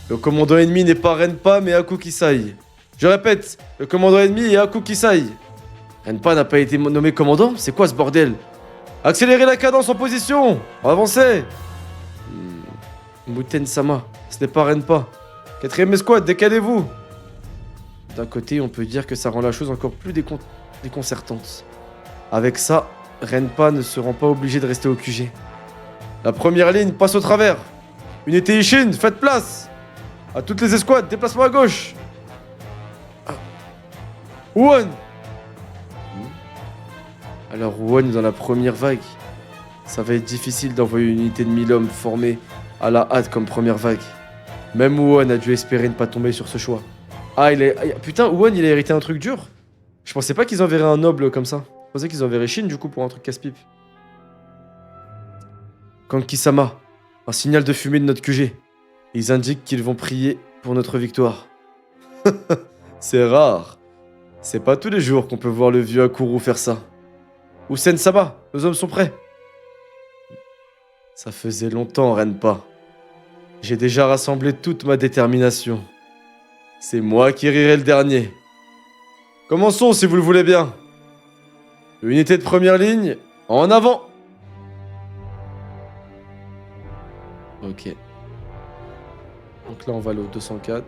Le commandant ennemi n'est pas Renpa, mais Aku Kisai. Je répète, le commandant ennemi est Aku Kisai. Renpa n'a pas été nommé commandant? C'est quoi ce bordel? Accélérez la cadence en position. Avancez. Muten-sama, ce n'est pas Renpa. 4ème escouade, décalez-vous. D'un côté, on peut dire que ça rend la chose encore plus déconcertante. Avec ça, Renpa ne se rend pas obligé de rester au QG. La première ligne passe au travers. Unité Ishin, faites place. À toutes les escouades, déplacement à gauche. One. Alors One dans la première vague. Ça va être difficile d'envoyer une unité de 1000 hommes formée À la hâte comme première vague. Même Wuhan a dû espérer ne pas tomber sur ce choix. Ah, putain, Wuhan, il a hérité un truc dur. Je pensais pas qu'ils enverraient un noble comme ça. Je pensais qu'ils enverraient Shin, du coup, pour un truc casse-pipe. Kanki-sama, un signal de fumée de notre QG. Ils indiquent qu'ils vont prier pour notre victoire. C'est rare. C'est pas tous les jours qu'on peut voir le vieux Akuru faire ça. Usen-sama, nos hommes sont prêts. Ça faisait longtemps, Renpa. J'ai déjà rassemblé toute ma détermination. C'est moi qui rirai le dernier. Commençons si vous le voulez bien. Unité de première ligne, en avant. Ok. Donc là, on va aller au 204.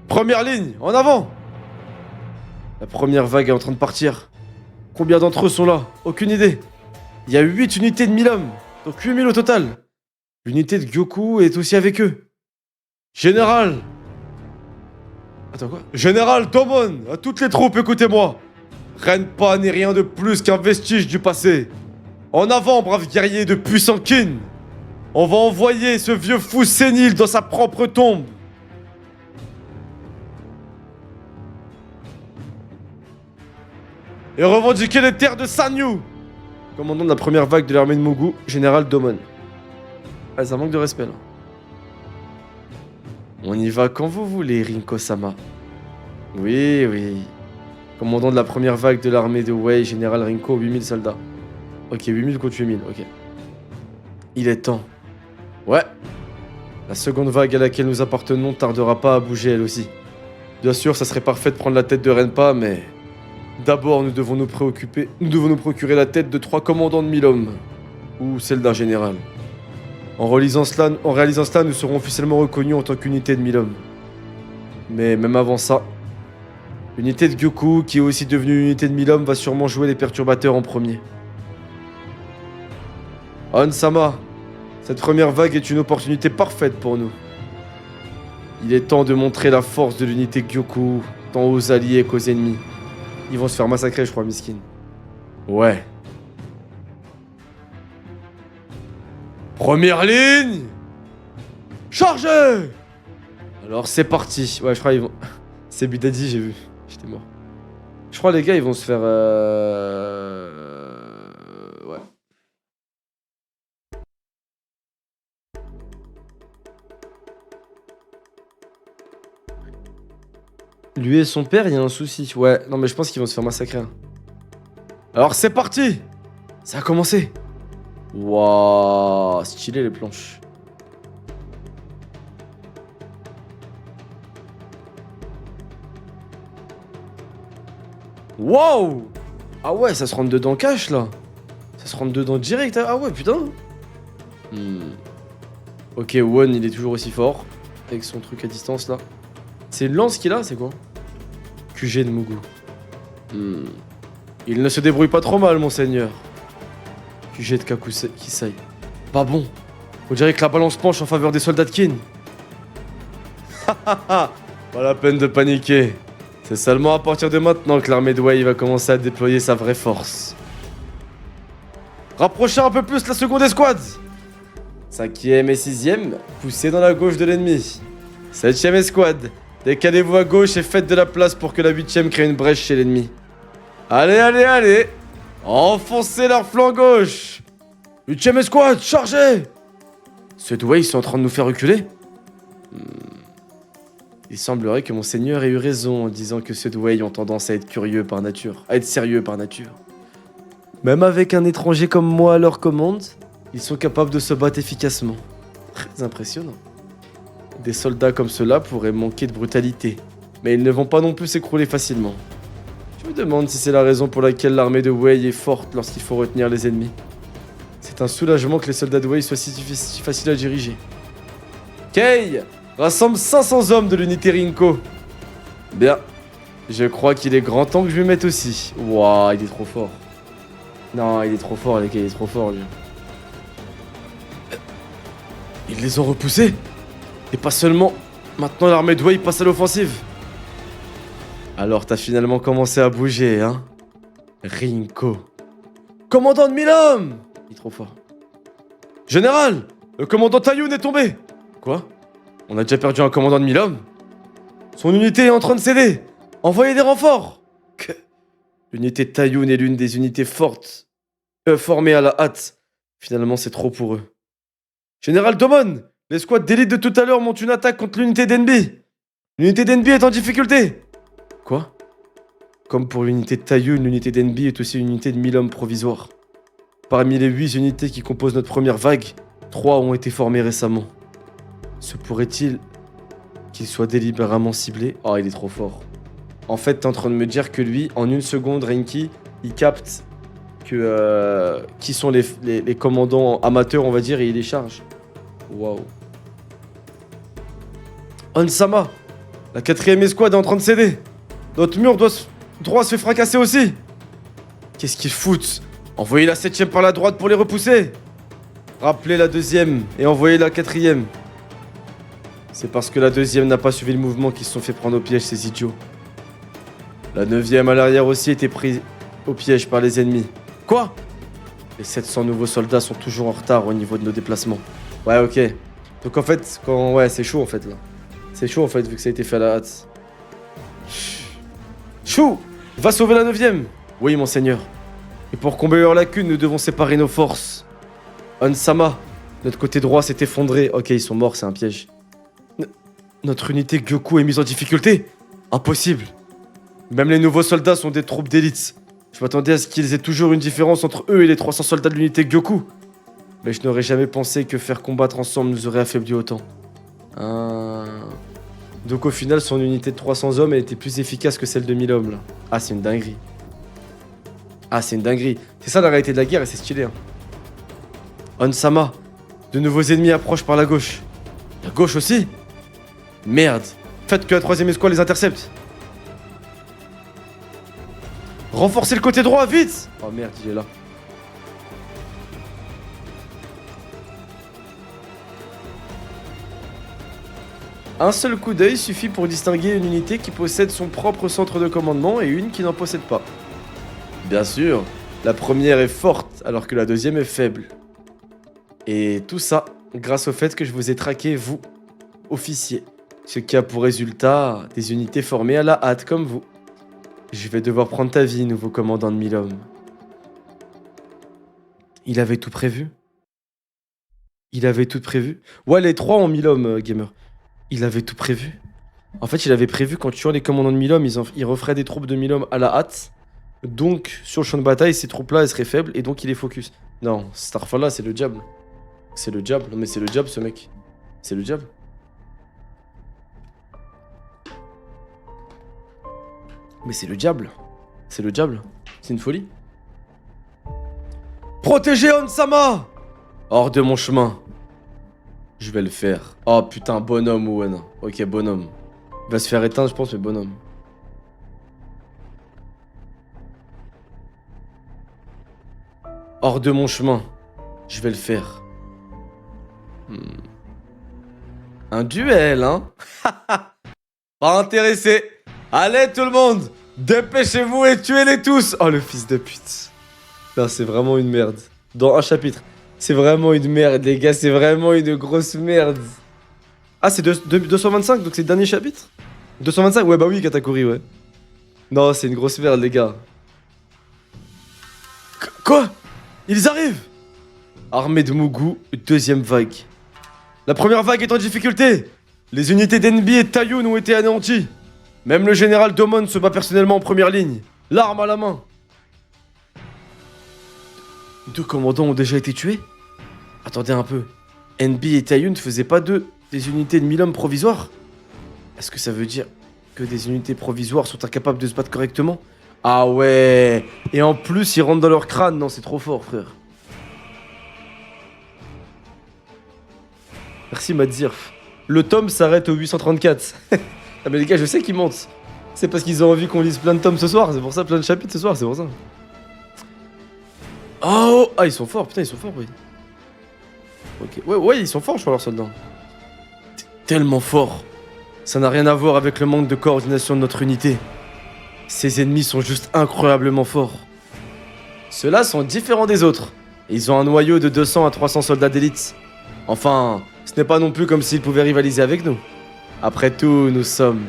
Première ligne, en avant. La première vague est en train de partir. Combien d'entre eux sont là? Aucune idée. Il y a 8 unités de 1000 hommes, donc 8000 au total. L'unité de Gyoku est aussi avec eux. Général! Attends, quoi? Général Tomon, à toutes les troupes, écoutez-moi. Renpa n'est rien de plus qu'un vestige du passé. En avant, braves guerriers de puissants kin. On va envoyer ce vieux fou sénile dans sa propre tombe. Et revendiquer les terres de Sanyu. Commandant de la première vague de l'armée de Mugu, général Domon. Ah, ça manque de respect là. On y va quand vous voulez, Rinko-sama. Oui, oui. Commandant de la première vague de l'armée de Wei, général Rinko, 8000 soldats. Ok, 8000 contre 8000, ok. Il est temps. Ouais. La seconde vague à laquelle nous appartenons tardera pas à bouger elle aussi. Bien sûr, ça serait parfait de prendre la tête de Renpa, mais... D'abord, nous devons nous procurer la tête de 3 commandants de 1000 hommes. Ou celle d'un général. En réalisant cela, nous serons officiellement reconnus en tant qu'unité de 1000 hommes. Mais même avant ça, l'unité de Gyoku, qui est aussi devenue une unité de 1000 hommes, va sûrement jouer les perturbateurs en premier. Han-sama, cette première vague est une opportunité parfaite pour nous. Il est temps de montrer la force de l'unité Gyoku, tant aux alliés qu'aux ennemis. Ils vont se faire massacrer, je crois, miskin. Ouais. Première ligne! Chargez! Alors c'est parti. Ouais, je crois qu'ils vont... C'est Budadi, j'ai vu. J'étais mort. Je crois les gars, ils vont se faire... Ouais. Lui et son père, il y a un souci. Ouais, non mais je pense qu'ils vont se faire massacrer. Hein. Alors c'est parti! Ça a commencé. Waouh, stylé les planches. Waouh! Ah ouais, ça se rentre dedans cash là. Ça se rentre dedans direct. Ah ouais, putain. Ok, Won, il est toujours aussi fort. Avec son truc à distance là. C'est une lance qu'il a, c'est quoi? QG de Mugu. Il ne se débrouille pas trop mal, monseigneur. QG de Kakusai. Pas bon. On dirait que la balance penche en faveur des soldats de Kin. Pas la peine de paniquer. C'est seulement à partir de maintenant que l'armée de Wei va commencer à déployer sa vraie force. Rapprochez un peu plus la seconde escouade. 5e et 6e, poussez dans la gauche de l'ennemi. 7e escouade, décalez-vous à gauche et faites de la place pour que la 8e crée une brèche chez l'ennemi. Allez, allez, allez! Enfoncez leur flanc gauche! 8e escouade, chargez! Ceux de Wei sont en train de nous faire reculer? Il semblerait que mon seigneur ait eu raison en disant que ceux de Wei ont tendance à être curieux par nature, à être sérieux par nature. Même avec un étranger comme moi à leur commande, ils sont capables de se battre efficacement. Très impressionnant. Des soldats comme ceux-là pourraient manquer de brutalité, mais ils ne vont pas non plus s'écrouler facilement. Je me demande si c'est la raison pour laquelle l'armée de Wei est forte lorsqu'il faut retenir les ennemis. C'est un soulagement que les soldats de Wei soient si faciles à diriger. Kei rassemble 500 hommes de l'unité Rinko. Bien. Je crois qu'il est grand temps que je lui mette aussi. Waouh, il est trop fort. Non, il est trop fort, les gars, il est trop fort, lui. Ils les ont repoussés. Et pas seulement. Maintenant, l'armée de Wei passe à l'offensive. Alors, t'as finalement commencé à bouger, hein, Rinko. Commandant de 1000 hommes! Il est trop fort. Général! Le commandant Tayoun est tombé! Quoi? On a déjà perdu un commandant de 1000 hommes? Son unité est en train de céder! Envoyez des renforts! Que... L'unité de Tayoun est l'une des unités fortes, formées à la hâte. Finalement, c'est trop pour eux. Général Domon! L'escouade d'élite de tout à l'heure monte une attaque contre l'unité d'NB! L'unité d'NB est en difficulté! Quoi? Comme pour l'unité de Tayoun, l'unité d'NB est aussi une unité de 1000 hommes provisoire. Parmi les 8 unités qui composent notre première vague, 3 ont été formées récemment. Se pourrait-il qu'il soit délibérément ciblé? Oh, il est trop fort. En fait, t'es en train de me dire que lui, en une seconde, Renki, il capte que qui sont les commandants amateurs, on va dire, et il les charge. Waouh. Onsama, la 4ème escouade est en train de céder. Notre mur droit se fait fracasser aussi. Qu'est-ce qu'ils foutent? Envoyez la 7ème par la droite pour les repousser. Rappelez la 2ème et envoyez la 4ème. C'est parce que la 2ème n'a pas suivi le mouvement qu'ils se sont fait prendre au piège, ces idiots. La 9ème à l'arrière aussi était prise au piège par les ennemis. Quoi? Les 700 nouveaux soldats sont toujours en retard au niveau de nos déplacements. Ouais, ok. Donc en fait, ouais, c'est chaud en fait là. C'est chaud en fait vu que ça a été fait à la hâte. Chou! Va sauver la 9ème! Oui, monseigneur. Et pour combler leurs lacunes, nous devons séparer nos forces. Onsama, notre côté droit s'est effondré. Ok, ils sont morts, c'est un piège. Notre unité Gyoku est mise en difficulté? Impossible. Même les nouveaux soldats sont des troupes d'élite. Je m'attendais à ce qu'ils aient toujours une différence entre eux et les 300 soldats de l'unité Gyoku. Mais je n'aurais jamais pensé que faire combattre ensemble nous aurait affaibli autant. Donc au final, son unité de 300 hommes, elle était plus efficace que celle de 1000 hommes, là. Ah, c'est une dinguerie. Ah, c'est une dinguerie. C'est ça la réalité de la guerre et c'est stylé, hein. Onsama, de nouveaux ennemis approchent par la gauche. La gauche aussi? Merde. Faites que la 3ème escouade les intercepte. Renforcez le côté droit, vite! Oh merde, il est là. Un seul coup d'œil suffit pour distinguer une unité qui possède son propre centre de commandement et une qui n'en possède pas. Bien sûr, la première est forte alors que la 2ème est faible. Et tout ça grâce au fait que je vous ai traqué, vous, officiers. Ce qui a pour résultat des unités formées à la hâte comme vous. Je vais devoir prendre ta vie, nouveau commandant de 1000 hommes. Il avait tout prévu? Il avait tout prévu? Ouais, les 3 ont 1000 hommes, gamer. Il avait tout prévu? En fait, il avait prévu qu'en tuant les commandants de 1000 hommes, ils referaient des troupes de 1000 hommes à la hâte. Donc, sur le champ de bataille, ces troupes-là, elles seraient faibles et donc il les focus. Non, Starfall-là, c'est le diable. C'est le diable. Non, mais c'est le diable, ce mec. C'est le diable. Mais c'est le diable. C'est le diable. C'est une folie. Protégez Onsama! Hors de mon chemin. Je vais le faire. Oh putain, bonhomme Owen. Ok, bonhomme. Il va se faire éteindre, je pense, mais bonhomme. Hors de mon chemin. Je vais le faire. Un duel, hein? Pas intéressé. Allez, tout le monde! Dépêchez-vous et tuez-les tous! Oh, le fils de pute. Non, c'est vraiment une merde. Dans un chapitre. C'est vraiment une merde, les gars. C'est vraiment une grosse merde. Ah, c'est 225, donc c'est le dernier chapitre? 225? Ouais, bah oui, Katakuri, ouais. Non, c'est une grosse merde, les gars. Quoi? Ils arrivent! Armée de Mugu, 2ème vague. La première vague est en difficulté. Les unités d'Enbi et de Tayoun ont été anéanties. Même le général Domon se bat personnellement en première ligne. L'arme à la main. 2 commandants ont déjà été tués? Attendez un peu. Enbi et Tayoun ne faisaient pas des unités de 1000 hommes provisoires? Est-ce que ça veut dire que des unités provisoires sont incapables de se battre correctement? Ah ouais. Et en plus, ils rentrent dans leur crâne. Non, c'est trop fort, frère. Merci, Madzirf. Le tome s'arrête au 834. Ah mais les gars, je sais qu'ils montent. C'est parce qu'ils ont envie qu'on lise plein de tomes ce soir. C'est pour ça, plein de chapitres ce soir, c'est pour ça. Oh! Ah, ils sont forts, putain, ils sont forts, oui. Ok, ouais, ils sont forts, je crois, leurs soldats. Tellement forts. Ça n'a rien à voir avec le manque de coordination de notre unité. Ces ennemis sont juste incroyablement forts. Ceux-là sont différents des autres. Ils ont un noyau de 200 à 300 soldats d'élite. Enfin, ce n'est pas non plus comme s'ils pouvaient rivaliser avec nous. Après tout, nous sommes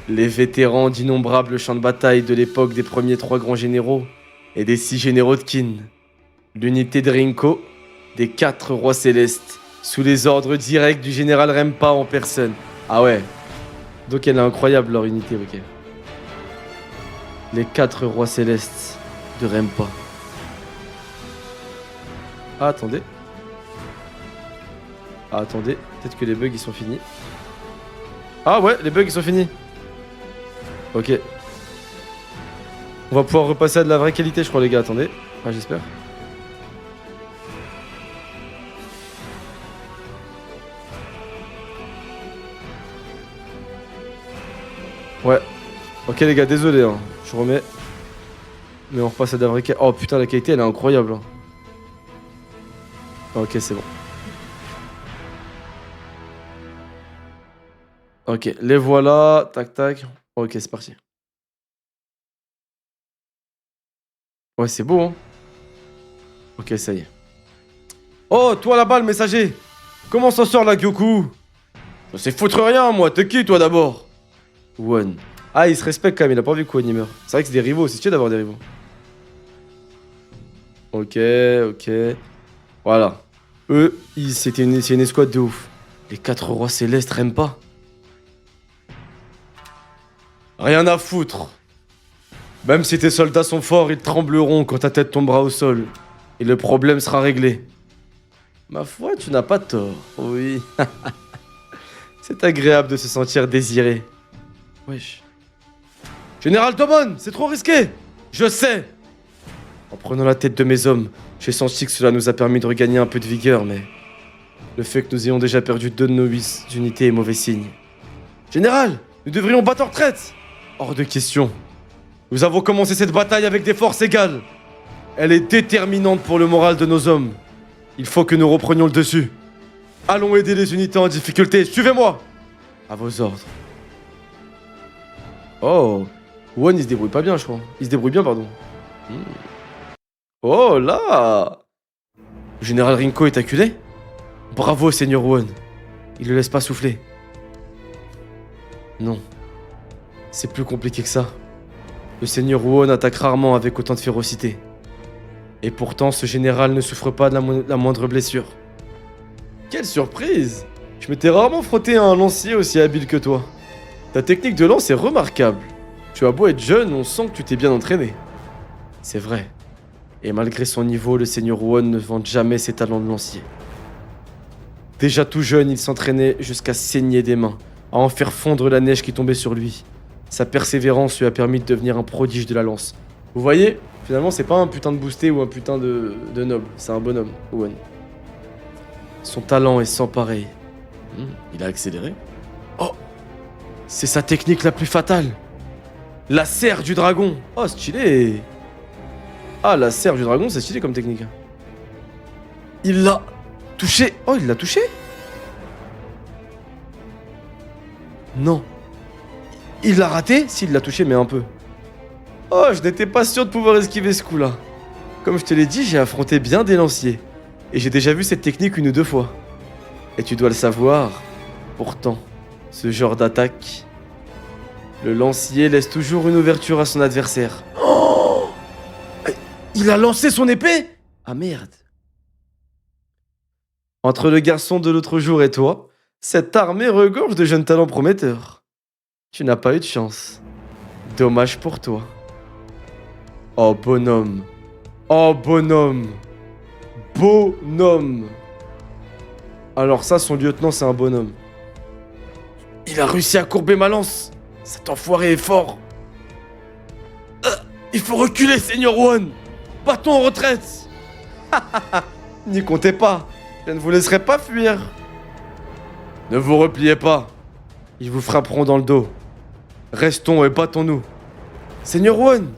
les vétérans d'innombrables champs de bataille de l'époque des premiers 3 grands généraux et des 6 généraux de Qin. L'unité de Rinko, des 4 rois célestes, sous les ordres directs du général Rempa en personne. Ah ouais. Donc elle est incroyable leur unité, ok. Les 4 rois célestes de Rempa. Ah, attendez. Ah, attendez. Peut-être que les bugs ils sont finis. Ah ouais, les bugs ils sont finis. Ok. On va pouvoir repasser à de la vraie qualité, je crois, les gars. Attendez. Ah, j'espère. Ouais. Ok, les gars, désolé. Hein. Je remets. Mais on repasse à de la vraie qualité. Oh putain, la qualité elle est incroyable. Hein. Ok, c'est bon. Ok, les voilà. Tac, tac. Ok, c'est parti. Ouais, c'est beau, hein. Ok, ça y est. Oh, toi là-bas, le messager. Comment s'en sort la Gyoku? Je sais foutre rien, moi. T'es qui, toi, d'abord? One. Ah, il se respecte quand même. Il a pas envie que One il meurt. C'est vrai que c'est des rivaux. C'est stylé d'avoir des rivaux. Ok, ok. Voilà. Eux, c'est une escouade de ouf. Les 4 rois célestes n'aiment pas. Rien à foutre. Même si tes soldats sont forts, ils trembleront quand ta tête tombera au sol. Et le problème sera réglé. Ma foi, tu n'as pas tort. Oui. C'est agréable de se sentir désiré. Wesh. Général Tomon, c'est trop risqué. Je sais. En prenant la tête de mes hommes, j'ai senti que cela nous a permis de regagner un peu de vigueur, mais... Le fait que nous ayons déjà perdu 2 de nos 8 unités est mauvais signe. Général, nous devrions battre en retraite. Hors de question. Nous avons commencé cette bataille avec des forces égales. Elle est déterminante pour le moral de nos hommes. Il faut que nous reprenions le dessus. Allons aider les unités en difficulté. Suivez-moi. À vos ordres. Oh. One, il se débrouille pas bien, je crois. Il se débrouille bien, pardon. Oh là. Le général Rinko est acculé. Bravo, Seigneur One. Il le laisse pas souffler. Non. C'est plus compliqué que ça. Le Seigneur One attaque rarement avec autant de férocité. Et pourtant, ce général ne souffre pas de la moindre blessure. Quelle surprise! Je m'étais rarement frotté à un lancier aussi habile que toi. Ta technique de lance est remarquable. Tu as beau être jeune, on sent que tu t'es bien entraîné. C'est vrai. Et malgré son niveau, le Seigneur One ne vante jamais ses talents de lancier. Déjà tout jeune, il s'entraînait jusqu'à saigner des mains, à en faire fondre la neige qui tombait sur lui. Sa persévérance lui a permis de devenir un prodige de la lance. Vous voyez, finalement, c'est pas un putain de boosté ou un putain de noble, c'est un bonhomme, Owen. Son talent est sans pareil. Il a accéléré. Oh, c'est sa technique la plus fatale. La serre du dragon. Oh, stylé. Ah, la serre du dragon, c'est stylé comme technique. Il l'a touché. Oh, il l'a touché? Non. Il l'a raté? Si, il l'a touché, mais un peu. Oh, je n'étais pas sûr de pouvoir esquiver ce coup-là. Comme je te l'ai dit, j'ai affronté bien des lanciers. Et j'ai déjà vu cette technique 1 ou 2 fois. Et tu dois le savoir. Pourtant, ce genre d'attaque... Le lancier laisse toujours une ouverture à son adversaire. Oh! Il a lancé son épée? Ah merde. Entre le garçon de l'autre jour et toi, cette armée regorge de jeunes talents prometteurs. Tu n'as pas eu de chance. Dommage pour toi. Oh bonhomme. Oh bonhomme. Bonhomme. Alors ça, son lieutenant, c'est un bonhomme. Il a réussi à courber ma lance. Cet enfoiré est fort. Il faut reculer, Seigneur One. Battons en retraite. N'y comptez pas. Je ne vous laisserai pas fuir. Ne vous repliez pas. Ils vous frapperont dans le dos. Restons et battons-nous. Seigneur One.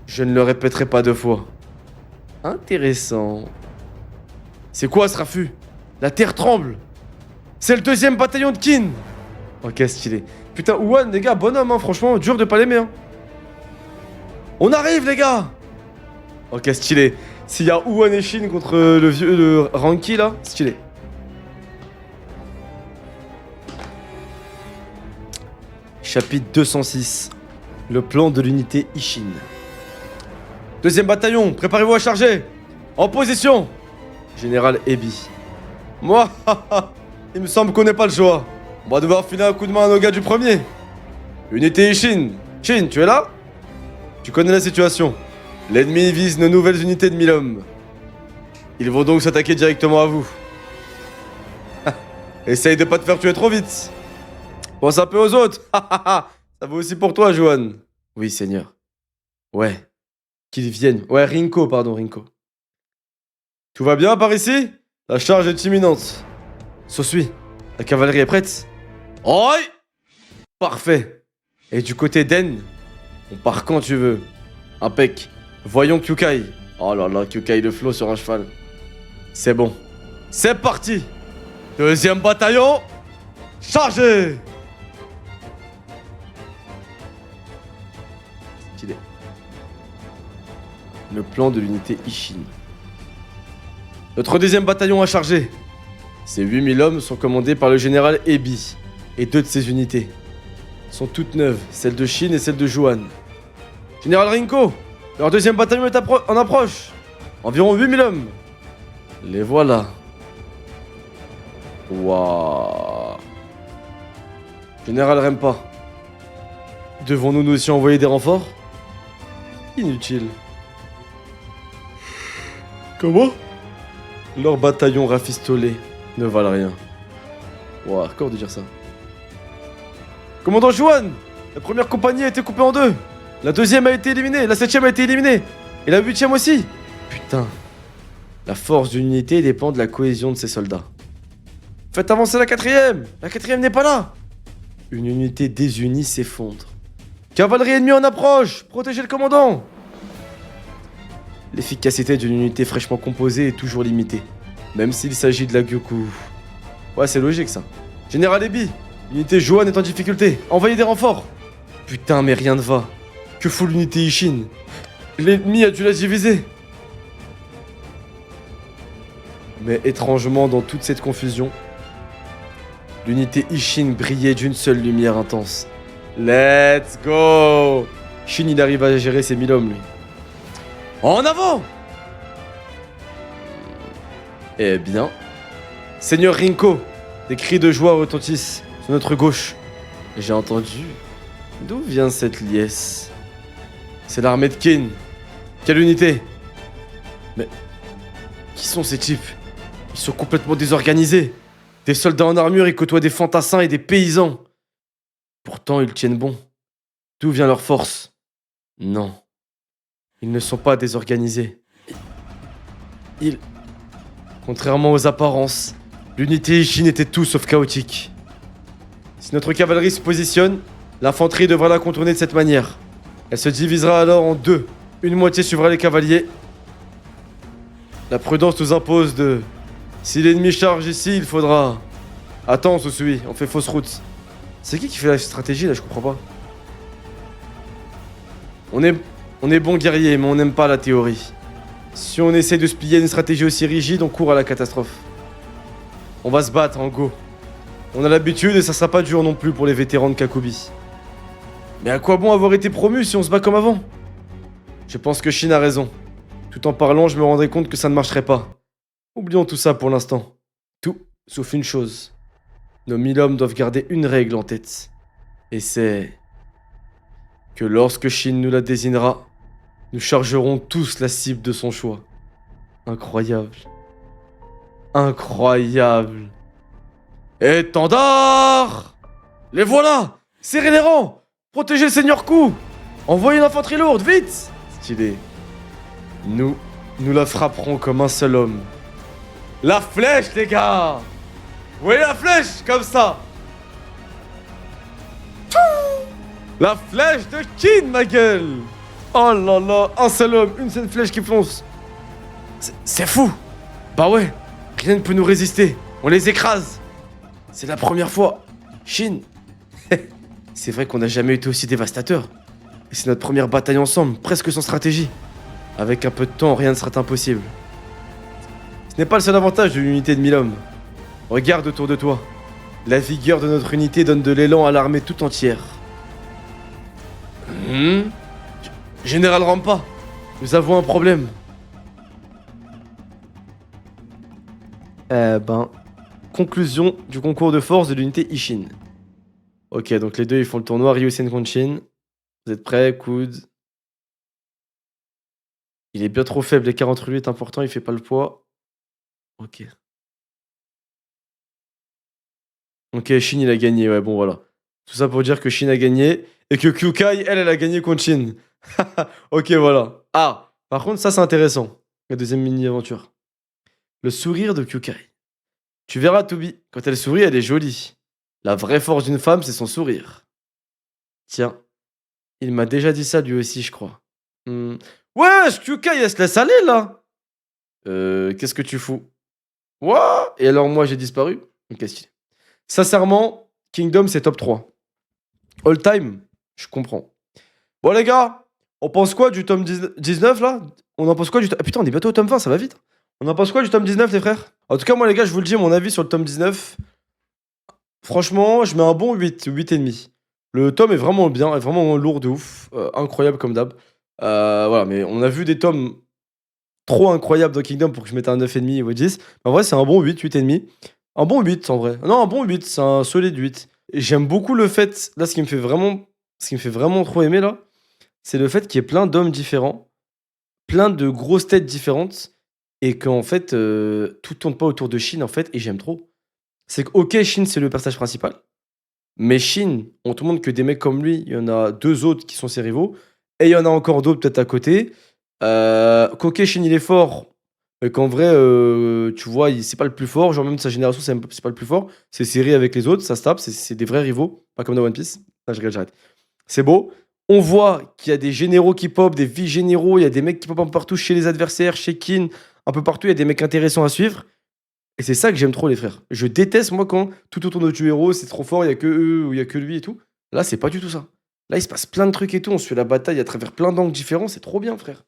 Je ne le répéterai pas 2 fois. Intéressant. C'est quoi ce raffut? La terre tremble. C'est le 2e bataillon de Qin. Ok, stylé. Putain, One, les gars, bonhomme, hein, franchement, dur de pas l'aimer. Hein. On arrive, les gars. Ok, stylé. S'il y a Wuhan et Shin contre le vieux le Ranky là, stylé. Chapitre 206. Le plan de l'unité Ishin. Deuxième bataillon, préparez-vous à charger. En position. Général Ebi. Moi, il me semble qu'on n'est pas le choix. On va devoir filer un coup de main à nos gars du premier. Unité Ishin. Shin, tu es là? Tu connais la situation. L'ennemi vise nos nouvelles unités de 1000 hommes. Ils vont donc s'attaquer directement à vous. Essaye de pas te faire tuer trop vite. Pense un peu aux autres. Ça vaut aussi pour toi, Johan. Oui, seigneur. Ouais. Qu'ils viennent. Ouais, Rinko, pardon, Rinko. Tout va bien par ici? La charge est imminente. Sosui, la cavalerie est prête? Oi! Parfait. Et du côté d'En, on part quand tu veux. Impec. Voyons Kyukai. Oh là là, Kyukai le flot sur un cheval. C'est bon. C'est parti. Deuxième bataillon. Chargez. Stylé. Le plan de l'unité Ishin. Notre deuxième bataillon a chargé. Ces 8000 hommes sont commandés par le général Ebi et 2 de ses unités. Sont toutes neuves, celle de Shin et celle de Juan. Général Rinko, leur deuxième bataillon est en approche. Environ 8000 hommes. Les voilà. Waouh. Général Rempa. Devons-nous nous aussi envoyer des renforts? Inutile. Comment? Leurs bataillons rafistolés ne valent rien. Waouh, hardcore de dire ça. Commandant Juan, la première compagnie a été coupée en deux. La deuxième a été éliminée, la 7ème a été éliminée. Et la 8ème aussi. Putain. La force d'une unité dépend de la cohésion de ses soldats. Faites avancer la 4ème. La 4ème n'est pas là. Une unité désunie s'effondre. Cavalerie ennemie en approche. Protégez le commandant. L'efficacité d'une unité fraîchement composée est toujours limitée. Même s'il s'agit de la Gyoku. Ouais, c'est logique ça. Général Ebi, l'unité Johan est en difficulté. Envoyez des renforts. Putain, mais rien ne va. Que fout l'unité Ishin? L'ennemi a dû la diviser. Mais étrangement, dans toute cette confusion, l'unité Ishin brillait d'une seule lumière intense. Let's go! Shin, il arrive à gérer ses 1000 hommes, lui. En avant! Eh bien, Seigneur Rinko, des cris de joie retentissent sur notre gauche. J'ai entendu. D'où vient cette liesse? C'est l'armée de Kin. Quelle unité? Mais qui sont ces types? Ils sont complètement désorganisés. Des soldats en armure, ils côtoient des fantassins et des paysans. Pourtant, ils tiennent bon. D'où vient leur force? Non. Ils ne sont pas désorganisés. Contrairement aux apparences, l'unité Ishin était tout sauf chaotique. Si notre cavalerie se positionne, l'infanterie devra la contourner de cette manière. Elle se divisera alors en deux. Une moitié suivra les cavaliers. La prudence nous impose de... Si l'ennemi charge ici, il faudra... Attends, Sosui, on fait fausse route. C'est qui fait la stratégie là? Je comprends pas. On est bon guerrier, mais on n'aime pas la théorie. Si on essaie de se plier à une stratégie aussi rigide, on court à la catastrophe. On va se battre en go. On a l'habitude et ça sera pas dur non plus pour les vétérans de Kakubi. Mais à quoi bon avoir été promu si on se bat comme avant? Je pense que Shin a raison. Tout en parlant, je me rendrai compte que ça ne marcherait pas. Oublions tout ça pour l'instant. Tout, sauf une chose. Nos 1000 hommes doivent garder une règle en tête. Et c'est... que lorsque Shin nous la désignera, nous chargerons tous la cible de son choix. Incroyable. Incroyable. Étendard! Les voilà! Serrez les rangs! Protégez le seigneur Ku! Envoyez l'infanterie lourde, vite! Stylé. Nous la frapperons comme un seul homme. La flèche, les gars! Vous voyez la flèche, comme ça! La flèche de Kin, ma gueule! Oh là là, un seul homme, une seule flèche qui fonce. C'est fou! Bah ouais, rien ne peut nous résister. On les écrase. C'est la première fois. Shin. C'est vrai qu'on n'a jamais été aussi dévastateur. Et c'est notre première bataille ensemble, presque sans stratégie. Avec un peu de temps, rien ne sera impossible. Ce n'est pas le seul avantage de l'unité de 1000 hommes. Regarde autour de toi. La vigueur de notre unité donne de l'élan à l'armée tout entière. Hmm. Général Rampa, nous avons un problème. Conclusion du concours de force de l'unité Ishin. Ok, donc les deux ils font le tournoi Ryusen contre Shin. Vous êtes prêts, coude. Il est bien trop faible, l'écart entre lui est important, il fait pas le poids. Ok. Ok, Shin il a gagné, ouais, bon voilà. Tout ça pour dire que Shin a gagné et que Kyukai, elle a gagné contre Shin. Ok, voilà. Ah, par contre, ça c'est intéressant. La deuxième mini-aventure. Le sourire de Kyukai. Tu verras, Toby, quand elle sourit, elle est jolie. La vraie force d'une femme, c'est son sourire. Tiens, il m'a déjà dit ça lui aussi, je crois. Wesh, Kyukai, elle se laisse aller là. Qu'est-ce que tu fous? What? Et alors moi j'ai disparu? Ok, stylé. Sincèrement, Kingdom c'est top 3. All time, je comprends. Bon les gars, on pense quoi du tome 19 là? On en pense quoi du tome... Ah putain, on est bientôt au tome 20, ça va vite. On en pense quoi du tome 19 les frères? En tout cas moi les gars, je vous le dis, mon avis sur le tome 19. Franchement, je mets un bon 8, 8,5. Le tome est vraiment bien, est vraiment lourd de ouf. Incroyable comme d'hab. Voilà, mais on a vu des tomes trop incroyables dans Kingdom pour que je mette un 9,5 ou 10. En vrai, c'est un bon 8, 8,5. Un bon 8 en vrai. Non, un bon 8, c'est un solide 8. Et j'aime beaucoup le fait, là, ce qui me fait vraiment trop aimer là, c'est le fait qu'il y ait plein d'hommes différents, plein de grosses têtes différentes, et qu'en fait, tout tourne pas autour de Shin en fait, et j'aime trop. C'est que, ok, Shin, c'est le personnage principal. Mais Shin, on te montre que des mecs comme lui, il y en a deux autres qui sont ses rivaux. Et il y en a encore d'autres peut-être à côté. Qu'ok, Shin, il est fort. Mais qu'en vrai, tu vois, c'est pas le plus fort. Genre, même de sa génération, c'est pas le plus fort. C'est serré avec les autres, ça se tape. C'est des vrais rivaux. Pas comme dans One Piece. Ah, je rigole, j'arrête. C'est beau. On voit qu'il y a des généraux qui pop, des vice-généraux. Il y a des mecs qui pop un peu partout chez les adversaires, chez Kin. Un peu partout, il y a des mecs intéressants à suivre. Et c'est ça que j'aime trop, les frères. Je déteste, moi, quand tout autour de tu héros, c'est trop fort, il y a que eux ou il y a que lui et tout. Là, c'est pas du tout ça. Là, il se passe plein de trucs et tout. On suit la bataille à travers plein d'angles différents. C'est trop bien, frère.